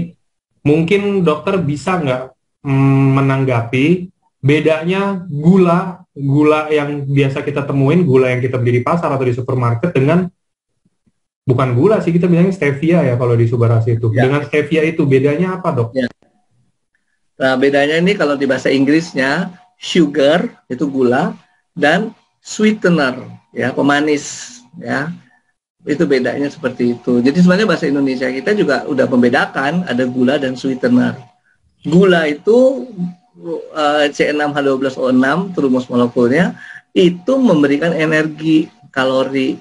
mungkin dokter bisa nggak menanggapi bedanya gula gula yang biasa kita temuin, gula yang kita beli di pasar atau di supermarket dengan bukan gula sih, kita bilangnya stevia ya kalau di Subarasi itu. Ya. Dengan stevia itu bedanya apa, Dok? Ya. Nah, bedanya ini kalau di bahasa Inggrisnya sugar itu gula dan sweetener ya, pemanis ya. Itu bedanya seperti itu. Jadi sebenarnya bahasa Indonesia kita juga udah membedakan ada gula dan sweetener. Gula itu C6H12O6 itu rumus molekulnya itu memberikan energi kalori,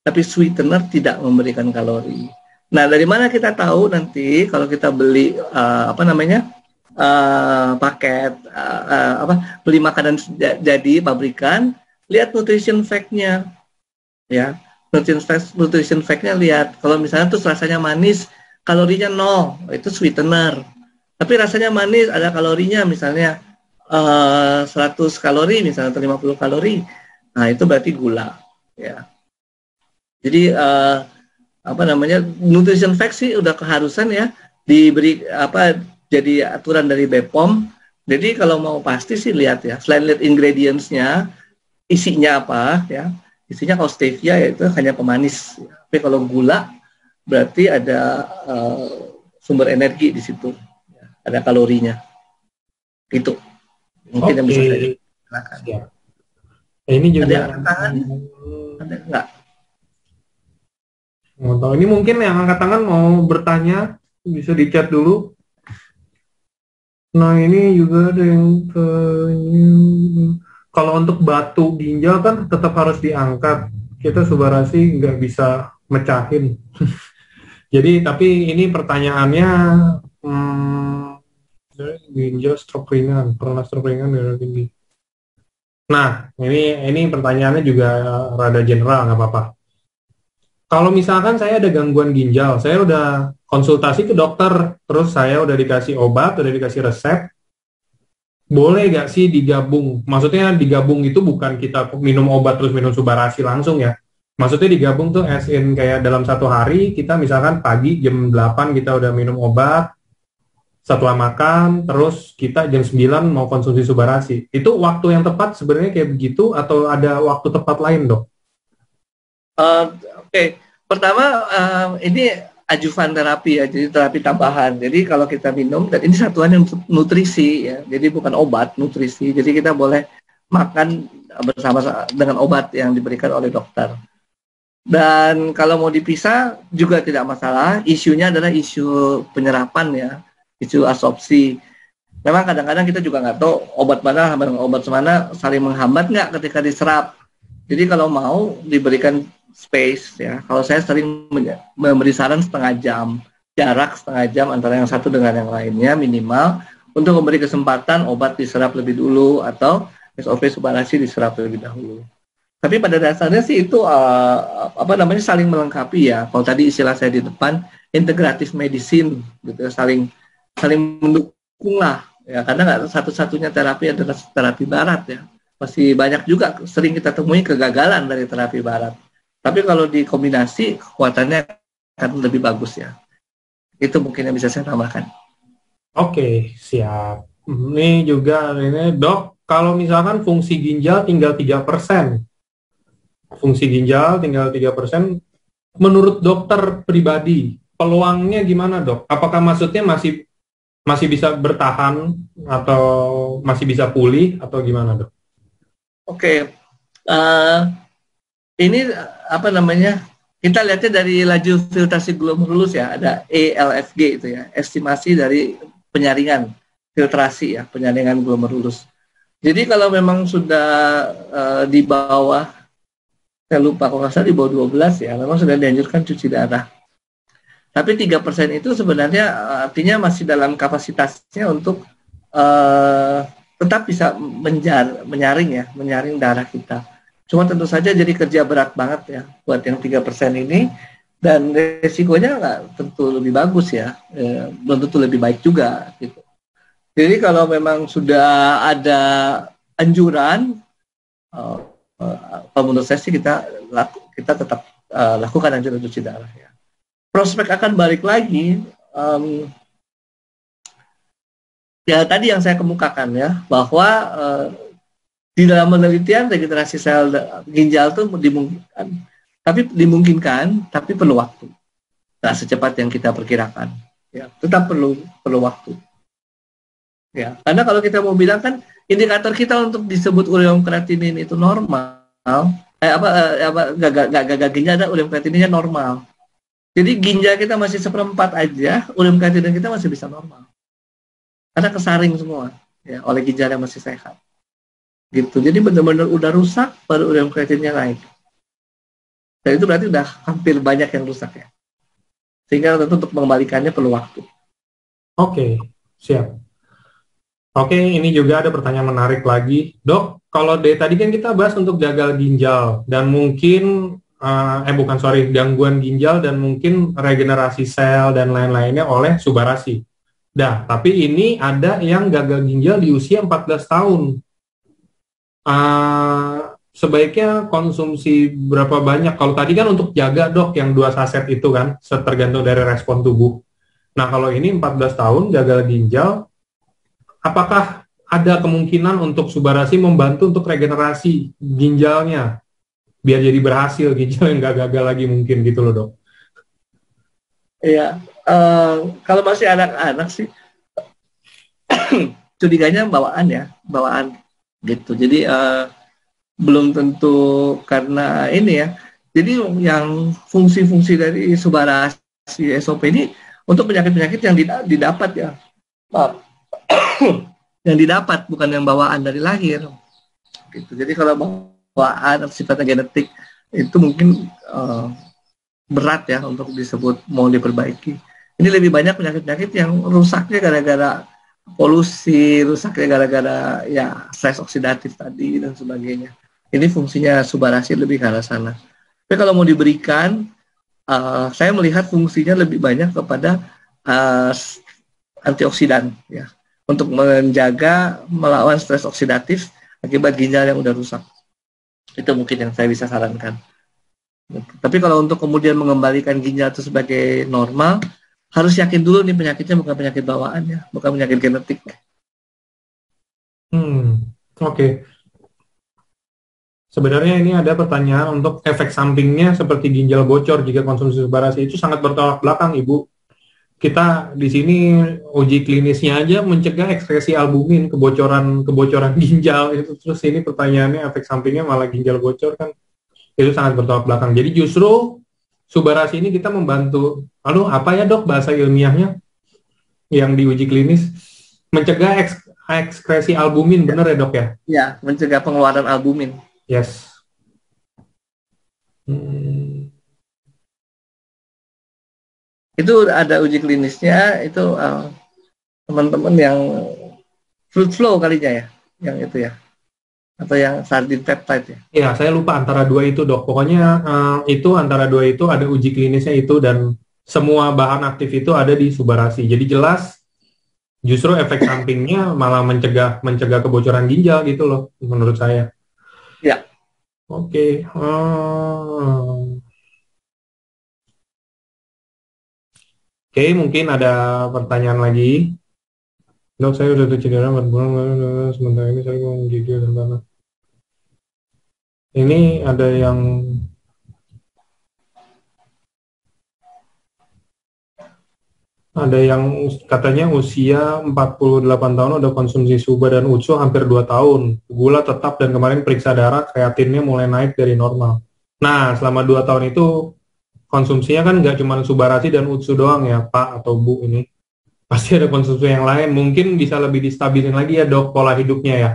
tapi sweetener tidak memberikan kalori. Nah, dari mana kita tahu nanti kalau kita beli paket beli makanan jadi pabrikan, lihat nutrition fact-nya ya. Nutrition fact-nya lihat kalau misalnya tuh rasanya manis, kalorinya 0, itu sweetener. Tapi rasanya manis, ada kalorinya misalnya 100 kalori misalnya atau 50 kalori. Nah, itu berarti gula ya. Jadi nutrition fact sih udah keharusan ya diberi jadi aturan dari BPOM. Jadi kalau mau pasti sih lihat ya, selain lihat ingredients-nya, isinya apa ya. Isinya kalau stevia ya itu hanya pemanis. Ya. Tapi kalau gula berarti ada sumber energi di situ. Ya. Ada kalorinya. Itu. Mungkin yang bisa saya jelaskan. Ya. Ini juga ada yang angkat tangan? Ada enggak? Ini mungkin yang angkat tangan mau bertanya, bisa di chat dulu. Nah, ini juga ada yang kalau untuk batu ginjal kan tetap harus diangkat. Kita Subarasi nggak bisa mecahin. Jadi, tapi ini pertanyaannya, ginjal stroke ringan, pernah stroke ringan darah tinggi. Nah, ini pertanyaannya juga rada general, nggak apa-apa. Kalau misalkan saya ada gangguan ginjal, saya udah konsultasi ke dokter, terus saya udah dikasih obat, udah dikasih resep, boleh nggak sih digabung? Maksudnya digabung itu bukan kita minum obat terus minum Subarasi langsung ya. Maksudnya digabung tuh as in kayak dalam satu hari, kita misalkan pagi jam 8 kita udah minum obat, setelah makan, terus kita jam 9 mau konsumsi Subarasi. Itu waktu yang tepat sebenarnya kayak begitu atau ada waktu tepat lain, Dok? Oke. Pertama ini adjuvan terapi ya, jadi terapi tambahan. Jadi kalau kita minum, dan ini satuannya untuk nutrisi ya, jadi bukan obat, nutrisi. Jadi kita boleh makan bersama dengan obat yang diberikan oleh dokter. Dan kalau mau dipisah juga tidak masalah. Isunya adalah isu penyerapan ya, isu absorpsi. Memang kadang-kadang kita juga nggak tahu obat mana dengan obat mana saling menghambat nggak ketika diserap. Jadi kalau mau diberikan space ya. Kalau saya sering memberi saran setengah jam, jarak setengah jam antara yang satu dengan yang lainnya minimal untuk memberi kesempatan obat diserap lebih dulu atau SOP Subarasi diserap lebih dahulu. Tapi pada dasarnya sih itu saling melengkapi ya. Kalau tadi istilah saya di depan integratif medicine gitu ya, saling mendukung lah ya, karena nggak satu-satunya terapi adalah terapi barat ya. Masih banyak juga sering kita temui kegagalan dari terapi barat. Tapi kalau dikombinasi, kekuatannya akan lebih bagus ya. Itu mungkin yang bisa saya tambahkan. Oke, siap. Ini juga, Dok, kalau misalkan fungsi ginjal tinggal 3%. Fungsi ginjal tinggal 3%. Menurut dokter pribadi, peluangnya gimana, Dok? Apakah maksudnya masih bisa bertahan atau masih bisa pulih atau gimana, Dok? Oke. Ini kita lihatnya dari laju filtrasi glomerulus ya, ada ELFG itu ya, estimasi dari penyaringan filtrasi ya, penyaringan glomerulus. Jadi kalau memang sudah di bawah, saya lupa kalau nggak salah di bawah 12 ya, memang sudah dianjurkan cuci darah. Tapi 3% itu sebenarnya artinya masih dalam kapasitasnya untuk tetap bisa menyaring darah kita. Cuma tentu saja jadi kerja berat banget ya buat yang 3% ini, dan resikonya nggak tentu lebih bagus ya, belum tentu lebih baik juga gitu. Jadi kalau memang sudah ada anjuran, menurut saya sih kita tetap lakukan anjuran cuci darah ya. Prospek akan balik lagi, ya tadi yang saya kemukakan ya, bahwa Di dalam penelitian regenerasi sel ginjal itu dimungkinkan, tapi perlu waktu. Tidak secepat yang kita perkirakan. Ya, tetap perlu waktu. Ya, karena kalau kita mau bilang kan indikator kita untuk disebut ureum kreatinin itu normal, gagal ginjal ada ureum kreatininnya normal. Jadi ginjal kita masih 1/4 aja, ureum kreatinin kita masih bisa normal. Karena kesaring semua ya oleh ginjal yang masih sehat. Gitu. Jadi benar-benar udah rusak baru ureum kreatinnya naik. Dan itu berarti udah hampir banyak yang rusak ya. Sehingga tentu untuk mengembalikannya perlu waktu. Oke, siap. Oke, ini juga ada pertanyaan menarik lagi. Dok, kalau dari tadi kan kita bahas untuk gagal ginjal dan mungkin gangguan ginjal dan mungkin regenerasi sel dan lain-lainnya oleh subarasi. Dah, tapi ini ada yang gagal ginjal di usia 14 tahun. Sebaiknya konsumsi berapa banyak? Kalau tadi kan untuk jaga dok yang 2 saset itu kan, tergantung dari respon tubuh. Nah kalau ini 14 tahun gagal ginjal, apakah ada kemungkinan untuk subarasi membantu untuk regenerasi ginjalnya? Biar jadi berhasil ginjal yang nggak gagal lagi mungkin gitu loh dok. Iya, kalau masih anak-anak sih, curiganya bawaan gitu. Jadi belum tentu karena ini ya. Jadi yang fungsi-fungsi dari subarasi SOP ini untuk penyakit-penyakit yang didapat ya, yang didapat bukan yang bawaan dari lahir. Gitu. Jadi kalau bawaan sifatnya genetik itu mungkin berat ya untuk disebut mau diperbaiki. Ini lebih banyak penyakit-penyakit yang rusaknya gara-gara polusi, rusaknya gara-gara ya stres oksidatif tadi dan sebagainya. Ini fungsinya subarasi lebih ke arah sana. Tapi kalau mau diberikan, saya melihat fungsinya lebih banyak kepada antioksidan ya, untuk menjaga melawan stres oksidatif akibat ginjal yang udah rusak. Itu mungkin yang saya bisa sarankan. Tapi kalau untuk kemudian mengembalikan ginjal itu sebagai normal, harus yakin dulu nih penyakitnya bukan penyakit bawaan ya, bukan penyakit genetik. Oke. Sebenarnya ini ada pertanyaan untuk efek sampingnya seperti ginjal bocor jika konsumsi subarasi itu sangat bertolak belakang, Ibu. Kita di sini uji klinisnya aja mencegah ekskresi albumin, kebocoran ginjal itu, terus ini pertanyaannya efek sampingnya malah ginjal bocor kan, itu sangat bertolak belakang. Jadi justru subarasi ini kita membantu, lalu apa ya dok bahasa ilmiahnya yang diuji klinis, mencegah ekskresi albumin, benar ya dok ya? Ya, mencegah pengeluaran albumin. Yes. Itu ada uji klinisnya, itu teman-teman yang fruit flow kalinya ya, yang itu ya, atau yang sardine peptide ya. Ya, saya lupa antara dua itu dok. Pokoknya itu antara dua itu ada uji klinisnya itu dan semua bahan aktif itu ada di subarasi. Jadi jelas justru efek sampingnya malah mencegah kebocoran ginjal gitu loh menurut saya. Ya. Oke. Oke, mungkin ada pertanyaan lagi. Dok, saya udah cedera 4 bulan, sementara ini saya mau menggigil dan tanah. Ini ada yang katanya usia 48 tahun udah konsumsi suba dan utsu hampir 2 tahun. Gula tetap dan kemarin periksa darah, kreatinnya mulai naik dari normal. Nah, selama 2 tahun itu konsumsinya kan nggak cuma subarasi dan utsu doang ya, Pak atau Bu ini. Pasti ada konsumsi yang lain. Mungkin bisa lebih distabilin lagi ya, Dok, pola hidupnya ya.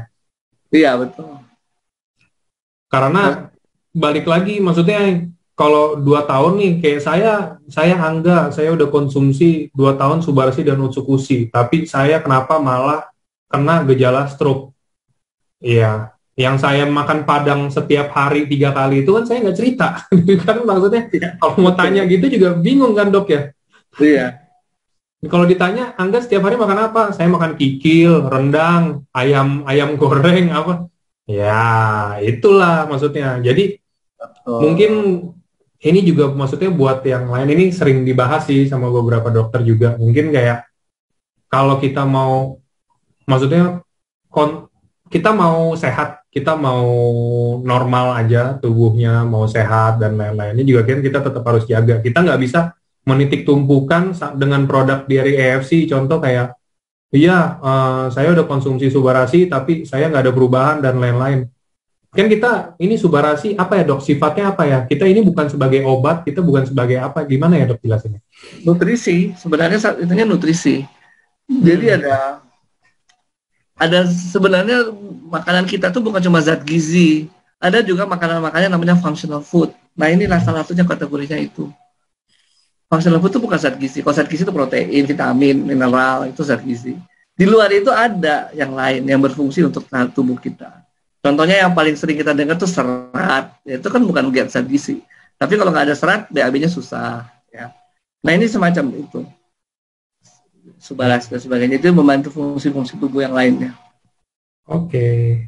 Iya, betul. Karena balik lagi, maksudnya kalau 2 tahun nih, kayak saya Angga, saya udah konsumsi 2 tahun subarasi dan utsukusi, tapi saya kenapa malah kena gejala stroke? Iya, yang saya makan Padang setiap hari 3 kali itu kan saya nggak cerita. Kan maksudnya, kalau mau tanya gitu juga bingung kan dok ya? Iya. Kalau ditanya, Angga setiap hari makan apa? Saya makan kikil, rendang, ayam goreng, apa? Ya, itulah maksudnya. Jadi, mungkin ini juga maksudnya buat yang lain, ini sering dibahas sih sama beberapa dokter juga. Mungkin kayak kalau kita mau, maksudnya kita mau sehat, kita mau normal aja tubuhnya, mau sehat dan lain-lainnya juga kan kita tetap harus jaga. Kita nggak bisa menitik tumpukan dengan produk dari AFC, contoh kayak, iya, saya udah konsumsi Subarasi, tapi saya nggak ada perubahan dan lain-lain. Kan kita, ini Subarasi apa ya dok, sifatnya apa ya? Kita ini bukan sebagai obat, kita bukan sebagai apa, gimana ya dok jelasinnya? Nutrisi, sebenarnya intinya nutrisi. Jadi ada sebenarnya makanan kita tuh bukan cuma zat gizi, ada juga makanan-makanan namanya functional food. Nah inilah salah satunya kategorinya itu. Functional food itu bukan zat gizi. Kalau zat gizi itu protein, vitamin, mineral, itu zat gizi. Di luar itu ada yang lain yang berfungsi untuk tubuh kita. Contohnya yang paling sering kita dengar tuh serat. Ya, itu kan bukan zat gizi. Tapi kalau nggak ada serat, BAB-nya susah. Ya. Nah ini semacam itu. Subarasi dan sebagainya itu membantu fungsi-fungsi tubuh yang lainnya. Oke.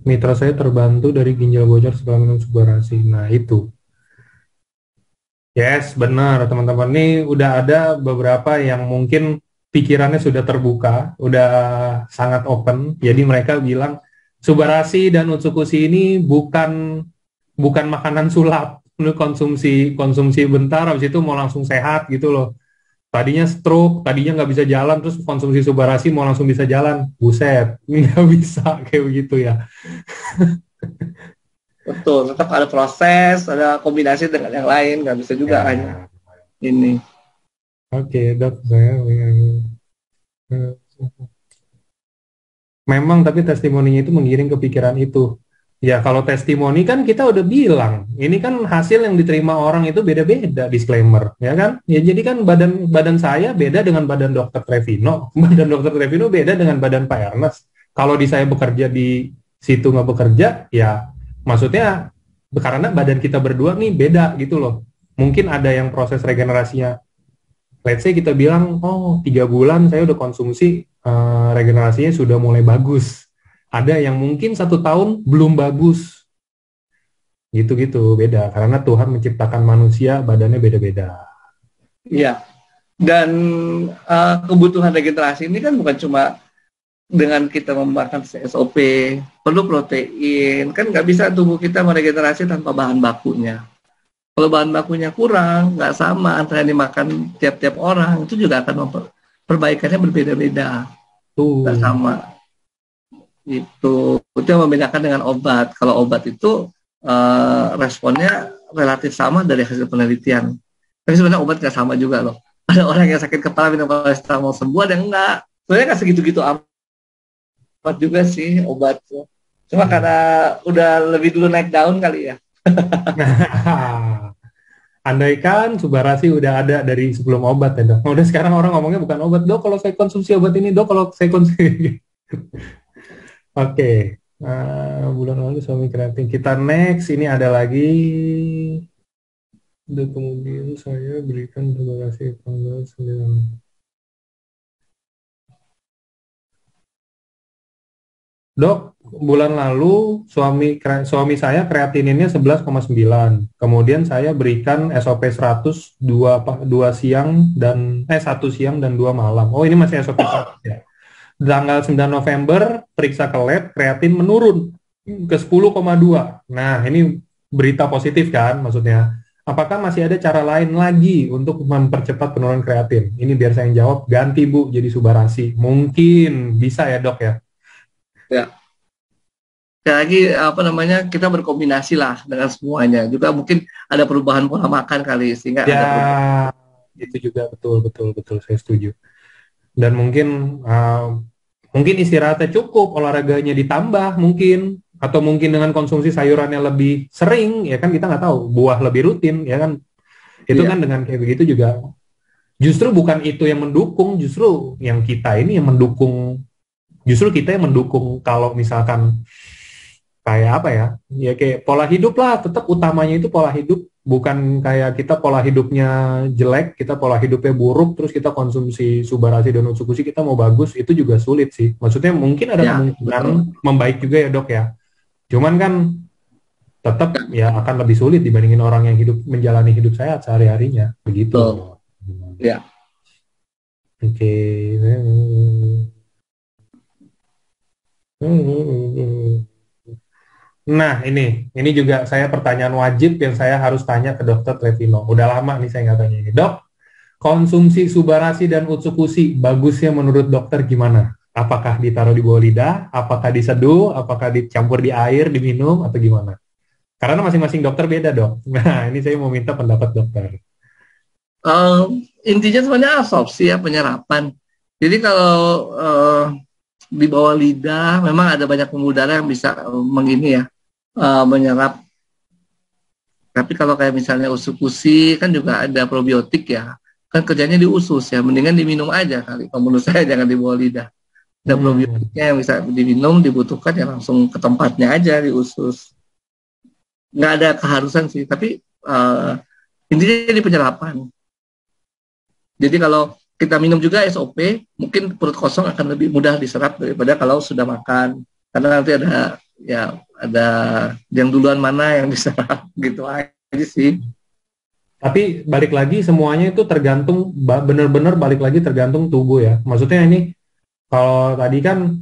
Mitra saya terbantu dari ginjal bocor setelah minum Subarasi. Nah itu. Yes, benar teman-teman. Ini udah ada beberapa yang mungkin pikirannya sudah terbuka, udah sangat open. Jadi mereka bilang Subarasi dan Utsukushi ini bukan makanan sulap. Lu konsumsi bentar, habis itu mau langsung sehat gitu loh. Tadinya stroke, tadinya nggak bisa jalan, terus konsumsi Subarasi mau langsung bisa jalan. Buset, nggak bisa kayak begitu ya. Betul, tetap ada proses, ada kombinasi dengan yang lain, nggak bisa juga hanya ini. Oke, dok, saya memang tapi testimoninya itu menggiring kepikiran itu. Ya, kalau testimoni kan kita udah bilang, ini kan hasil yang diterima orang itu beda-beda, disclaimer, ya kan? Ya jadi kan badan saya beda dengan badan dokter Trevino, badan dokter Trevino beda dengan badan Pak Ernest. Kalau di saya bekerja di situ nggak bekerja, ya maksudnya karena badan kita berdua nih beda gitu loh. Mungkin ada yang proses regenerasinya, let's say kita bilang, oh 3 bulan saya udah konsumsi, regenerasinya sudah mulai bagus. Ada yang mungkin 1 tahun belum bagus. Gitu-gitu, beda. Karena Tuhan menciptakan manusia, badannya beda-beda. Iya. Dan kebutuhan regenerasi ini kan bukan cuma dengan kita memakan SOP, perlu protein. Kan nggak bisa tubuh kita meregenerasi tanpa bahan bakunya. Kalau bahan bakunya kurang, nggak sama antara yang dimakan tiap-tiap orang, itu juga akan perbaikannya berbeda-beda. Nggak sama. Itu yang membedakan dengan obat. Kalau obat itu responnya relatif sama dari hasil penelitian. Tapi sebenarnya obat nggak sama juga loh. Ada orang yang sakit kepala minum paracetamol sembuh, ada yang enggak. Sebenarnya nggak segitu-gitu amat juga sih obat. Cuma karena udah lebih dulu naik daun kali ya. Andaikan Subarasi udah ada dari sebelum obat ya dok. Udah sekarang orang ngomongnya bukan obat, dok kalau saya konsumsi obat ini, dok kalau saya konsumsi. Oke. Bulan lalu suami kreatif. Kita next, ini ada lagi. Dan kemudian saya berikan Subarasi tanggal 9. Dok, bulan lalu suami saya kreatininnya 11,9. Kemudian saya berikan SOP 100 2 siang dan 1 siang dan 2 malam. Oh, ini masih SOP 100 ya. Tanggal 9 November periksa ke lab, kreatin menurun ke 10,2. Nah, ini berita positif kan maksudnya. Apakah masih ada cara lain lagi untuk mempercepat penurunan kreatin? Ini biar saya yang jawab, ganti Bu jadi Subarasi. Mungkin bisa ya dok ya? Ya. Sekali lagi kita berkombinasi lah dengan semuanya. Juga mungkin ada perubahan pola makan kali sehingga ya, ada perubahan. itu juga betul saya setuju. Dan mungkin istirahatnya cukup, olahraganya ditambah mungkin, atau mungkin dengan konsumsi sayurannya lebih sering, ya kan kita nggak tahu, buah lebih rutin, ya kan? Itu kan dengan kayak begitu juga. Justru bukan itu yang mendukung, justru yang kita ini yang mendukung. Justru kita yang mendukung kalau misalkan kayak apa ya, ya kayak pola hidup lah, tetap utamanya itu pola hidup, bukan kayak kita pola hidupnya jelek, kita pola hidupnya buruk, terus kita konsumsi Subarasi dan Utsukushi kita mau bagus, itu juga sulit sih. Maksudnya mungkin ada kemungkinan membaik juga ya dok ya, cuman kan tetap ya akan lebih sulit dibandingin orang yang menjalani hidup sehat sehari-harinya, begitu. Ya. Oke. Nah, ini juga saya pertanyaan wajib yang saya harus tanya ke Dokter Trevino. Udah lama nih saya nggak tanya ini. Dok, konsumsi Subarasi dan Utsukushi bagusnya menurut dokter gimana? Apakah ditaruh di bawah lidah? Apakah diseduh? Apakah dicampur di air, diminum, atau gimana? Karena masing-masing dokter beda, dok. Nah, ini saya mau minta pendapat dokter. Uh, Intinya sebenarnya absorpsi ya, penyerapan. Jadi kalau di bawah lidah memang ada banyak pembuluh darah yang bisa mengini ya, menyerap. Tapi kalau kayak misalnya usus kan juga ada probiotik ya, kan kerjanya di usus ya, mendingan diminum aja kali. Kalau menurut saya jangan di bawah lidah. Ada Hmm. probiotiknya yang bisa diminum, dibutuhkan ya langsung ke tempatnya aja di usus. Nggak ada keharusan sih, tapi intinya di penyerapan. Jadi kalau kita minum juga SOP, mungkin perut kosong akan lebih mudah diserap daripada kalau sudah makan. Karena nanti ada yang duluan mana yang diserap gitu aja sih. Tapi balik lagi semuanya itu tergantung, bener-bener balik lagi tergantung tubuh ya. Maksudnya ini, kalau tadi kan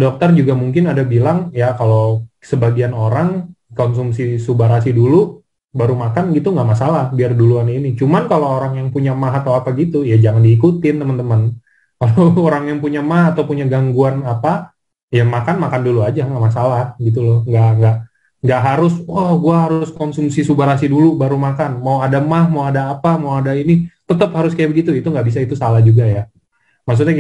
dokter juga mungkin ada bilang ya kalau sebagian orang konsumsi Subarasi dulu baru makan gitu nggak masalah biar duluan ini. Cuman kalau orang yang punya mah atau apa gitu ya jangan diikutin teman-teman. Kalau orang yang punya mah atau punya gangguan apa ya makan makan dulu aja nggak masalah gitu loh. Nggak harus gua harus konsumsi Subarasi dulu baru makan. Mau ada mah mau ada apa mau ada ini tetap harus kayak begitu itu nggak bisa itu salah juga ya. Maksudnya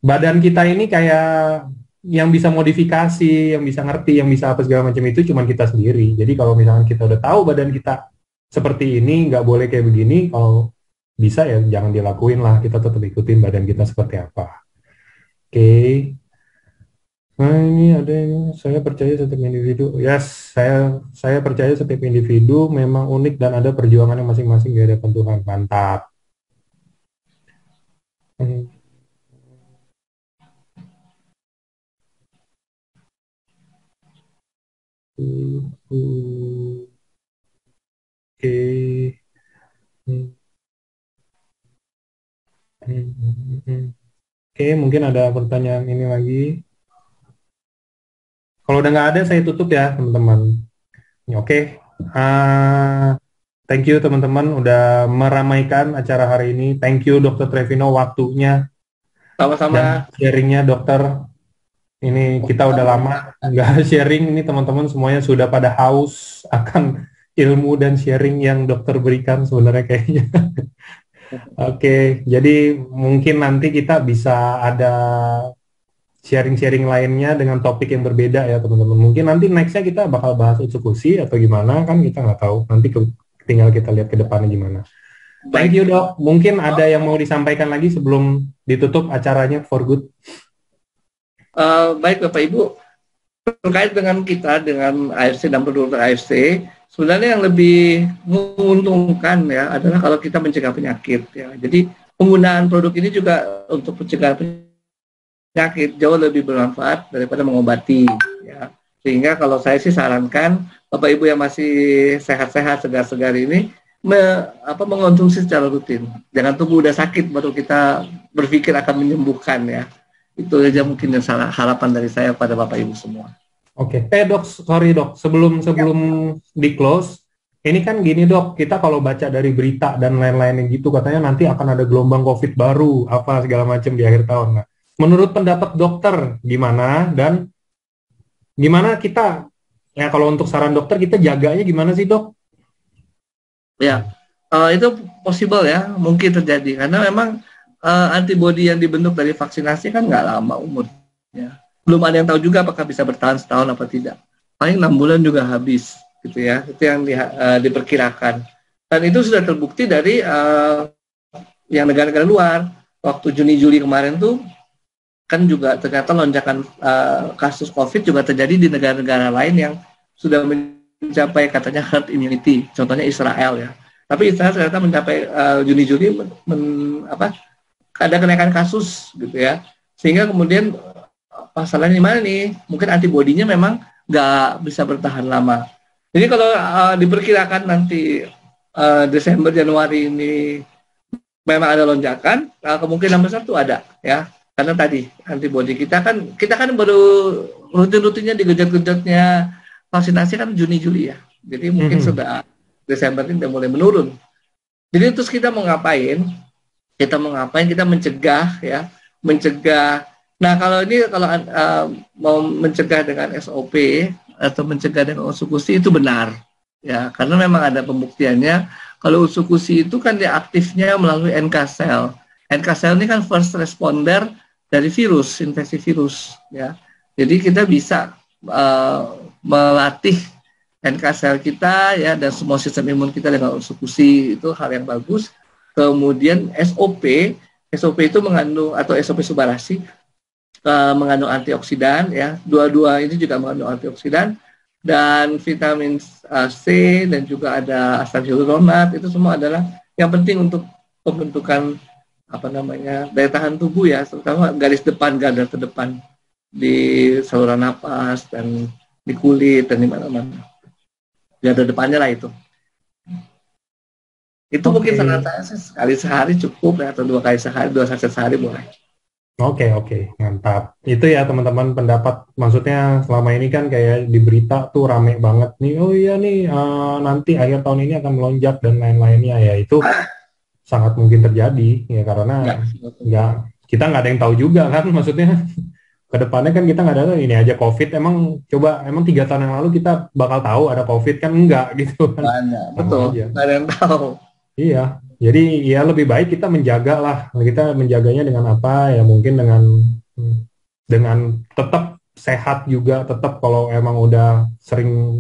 badan kita ini kayak yang bisa modifikasi, yang bisa ngerti, yang bisa apa segala macam itu cuma kita sendiri. Jadi kalau misalkan kita udah tahu badan kita seperti ini, nggak boleh kayak begini, kalau bisa ya jangan dilakuin lah. Kita tetap ikutin badan kita seperti apa. Oke. Nah ini ada yang saya percaya setiap individu. Yes, saya percaya setiap individu memang unik dan ada perjuangannya masing-masing di hadapan Tuhan. Mantap. Hmm. Oke. Hmm. Oke, mungkin ada pertanyaan ini lagi. Kalau udah nggak ada, saya tutup ya, teman-teman. Oke, thank you teman-teman udah meramaikan acara hari ini. Thank you Dokter Trevino waktunya dan Sama-sama. sharingnya, dokter. Ini kita udah lama nggak sharing. Ini teman-teman semuanya sudah pada haus akan ilmu dan sharing yang dokter berikan sebenarnya kayaknya. Oke, jadi mungkin nanti kita bisa ada sharing-sharing lainnya dengan topik yang berbeda ya teman-teman. Mungkin nanti nextnya kita bakal bahas eksekusi atau gimana kan kita nggak tahu. Nanti tinggal kita lihat ke depannya gimana. Thank Baik. you dok. Mungkin ada yang mau disampaikan lagi sebelum ditutup acaranya for good. Baik Bapak Ibu, terkait dengan kita dengan AFC dan produk AFC, sebenarnya yang lebih menguntungkan ya adalah kalau kita mencegah penyakit ya. Jadi penggunaan produk ini juga untuk mencegah penyakit jauh lebih bermanfaat daripada mengobati ya. Sehingga kalau saya sih sarankan Bapak Ibu yang masih sehat-sehat, segar-segar ini mengonsumsi secara rutin. Jangan tunggu udah sakit baru kita berpikir akan menyembuhkan ya. Itu saja mungkin yang harapan dari saya pada Bapak Ibu semua. Oke. Dok, sorry dok. Sebelum di close, ini kan gini dok. Kita kalau baca dari berita dan lain-lain gitu katanya nanti akan ada gelombang COVID baru, apa segala macam di akhir tahun. Nah, menurut pendapat dokter gimana dan gimana kita ya kalau untuk saran dokter kita jaganya gimana sih dok? Ya, itu possible ya, mungkin terjadi karena memang antibodi yang dibentuk dari vaksinasi kan nggak lama umurnya. Belum ada yang tahu juga apakah bisa bertahan setahun apa tidak. Paling 6 bulan juga habis, gitu ya. Itu yang diperkirakan. Dan itu sudah terbukti dari yang negara-negara luar. Waktu Juni-Juli kemarin tuh kan juga ternyata lonjakan kasus COVID juga terjadi di negara-negara lain yang sudah mencapai katanya herd immunity, contohnya Israel ya. Tapi Israel ternyata mencapai Juni-Juli ada kenaikan kasus gitu ya. Sehingga kemudian masalahnya di mana nih? Mungkin antibodinya memang nggak bisa bertahan lama. Jadi kalau diperkirakan nanti Desember Januari ini memang ada lonjakan, kemungkinan besar tuh ada ya. Karena tadi antibodi kita kan baru rutin-rutinnya digejot-gejotnya vaksinasi kan Juni Juli ya. Jadi mungkin sudah Desember ini udah mulai menurun. Jadi terus kita mau ngapain? Kita mencegah ya, mencegah. Nah kalau mau mencegah dengan SOP atau mencegah dengan usukusi itu benar ya, karena memang ada pembuktiannya. Kalau usukusi itu kan dia aktifnya melalui NK cell. NK cell ini kan first responder dari virus, infeksi virus ya. Jadi kita bisa melatih NK cell kita ya, dan semua sistem imun kita dengan usukusi, itu hal yang bagus. Kemudian SOP itu mengandung, atau SOP Subarasi mengandung antioksidan ya. Dua-dua ini juga mengandung antioksidan dan vitamin C, dan juga ada asam hyaluronat. Itu semua adalah yang penting untuk pembentukan daya tahan tubuh ya, terutama garis depan, garda terdepan di saluran napas dan di kulit dan di mana-mana. Garda depannya lah itu. Itu mungkin saran saya sekali sehari cukup ya, atau 2 kali sehari, 2 saset sehari boleh. Oke, mantap. Itu ya teman-teman pendapat, maksudnya selama ini kan kayak di berita tuh rame banget nih, oh iya nih nanti akhir tahun ini akan melonjak dan lain-lainnya ya, itu sangat mungkin terjadi ya, karena kita nggak ada yang tahu juga kan, maksudnya kedepannya kan kita nggak ada, ini aja COVID, emang 3 tahun yang lalu kita bakal tahu ada COVID kan, enggak gitu kan. Betul, nggak ada yang tahu. Iya, jadi ya lebih baik kita menjaga lah, kita menjaganya dengan apa ya, mungkin dengan tetap sehat juga, tetap kalau emang udah sering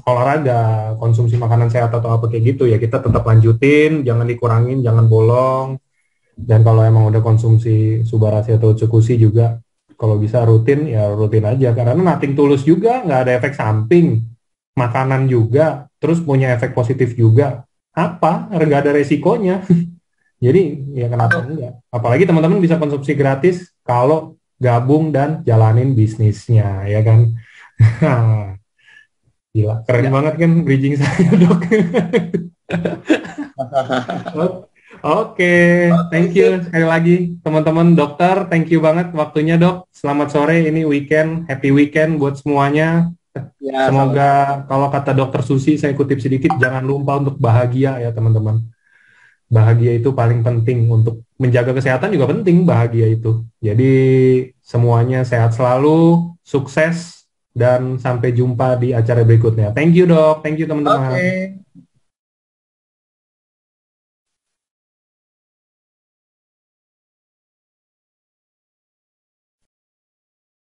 olahraga, konsumsi makanan sehat atau apa kayak gitu ya, kita tetap lanjutin, jangan dikurangin, jangan bolong. Dan kalau emang udah konsumsi Subarasi atau Cukusi juga, kalau bisa rutin aja, karena nothing tulus juga, nggak ada efek samping, makanan juga, terus punya efek positif juga, nggak ada resikonya. Jadi ya kenapa enggak? Apalagi teman-teman bisa konsumsi gratis kalau gabung dan jalanin bisnisnya, ya kan? Gila, keren banget kan bridging saya, Dok. Oke, thank you sekali lagi teman-teman dokter, thank you banget waktunya, Dok. Selamat sore, ini weekend, happy weekend buat semuanya. Ya, semoga kalau kata Dokter Susi, saya kutip sedikit, jangan lupa untuk bahagia ya teman-teman. Bahagia itu paling penting, untuk menjaga kesehatan juga penting bahagia itu. Jadi semuanya sehat selalu, sukses, dan sampai jumpa di acara berikutnya. Thank you, Dok. Thank you teman-teman.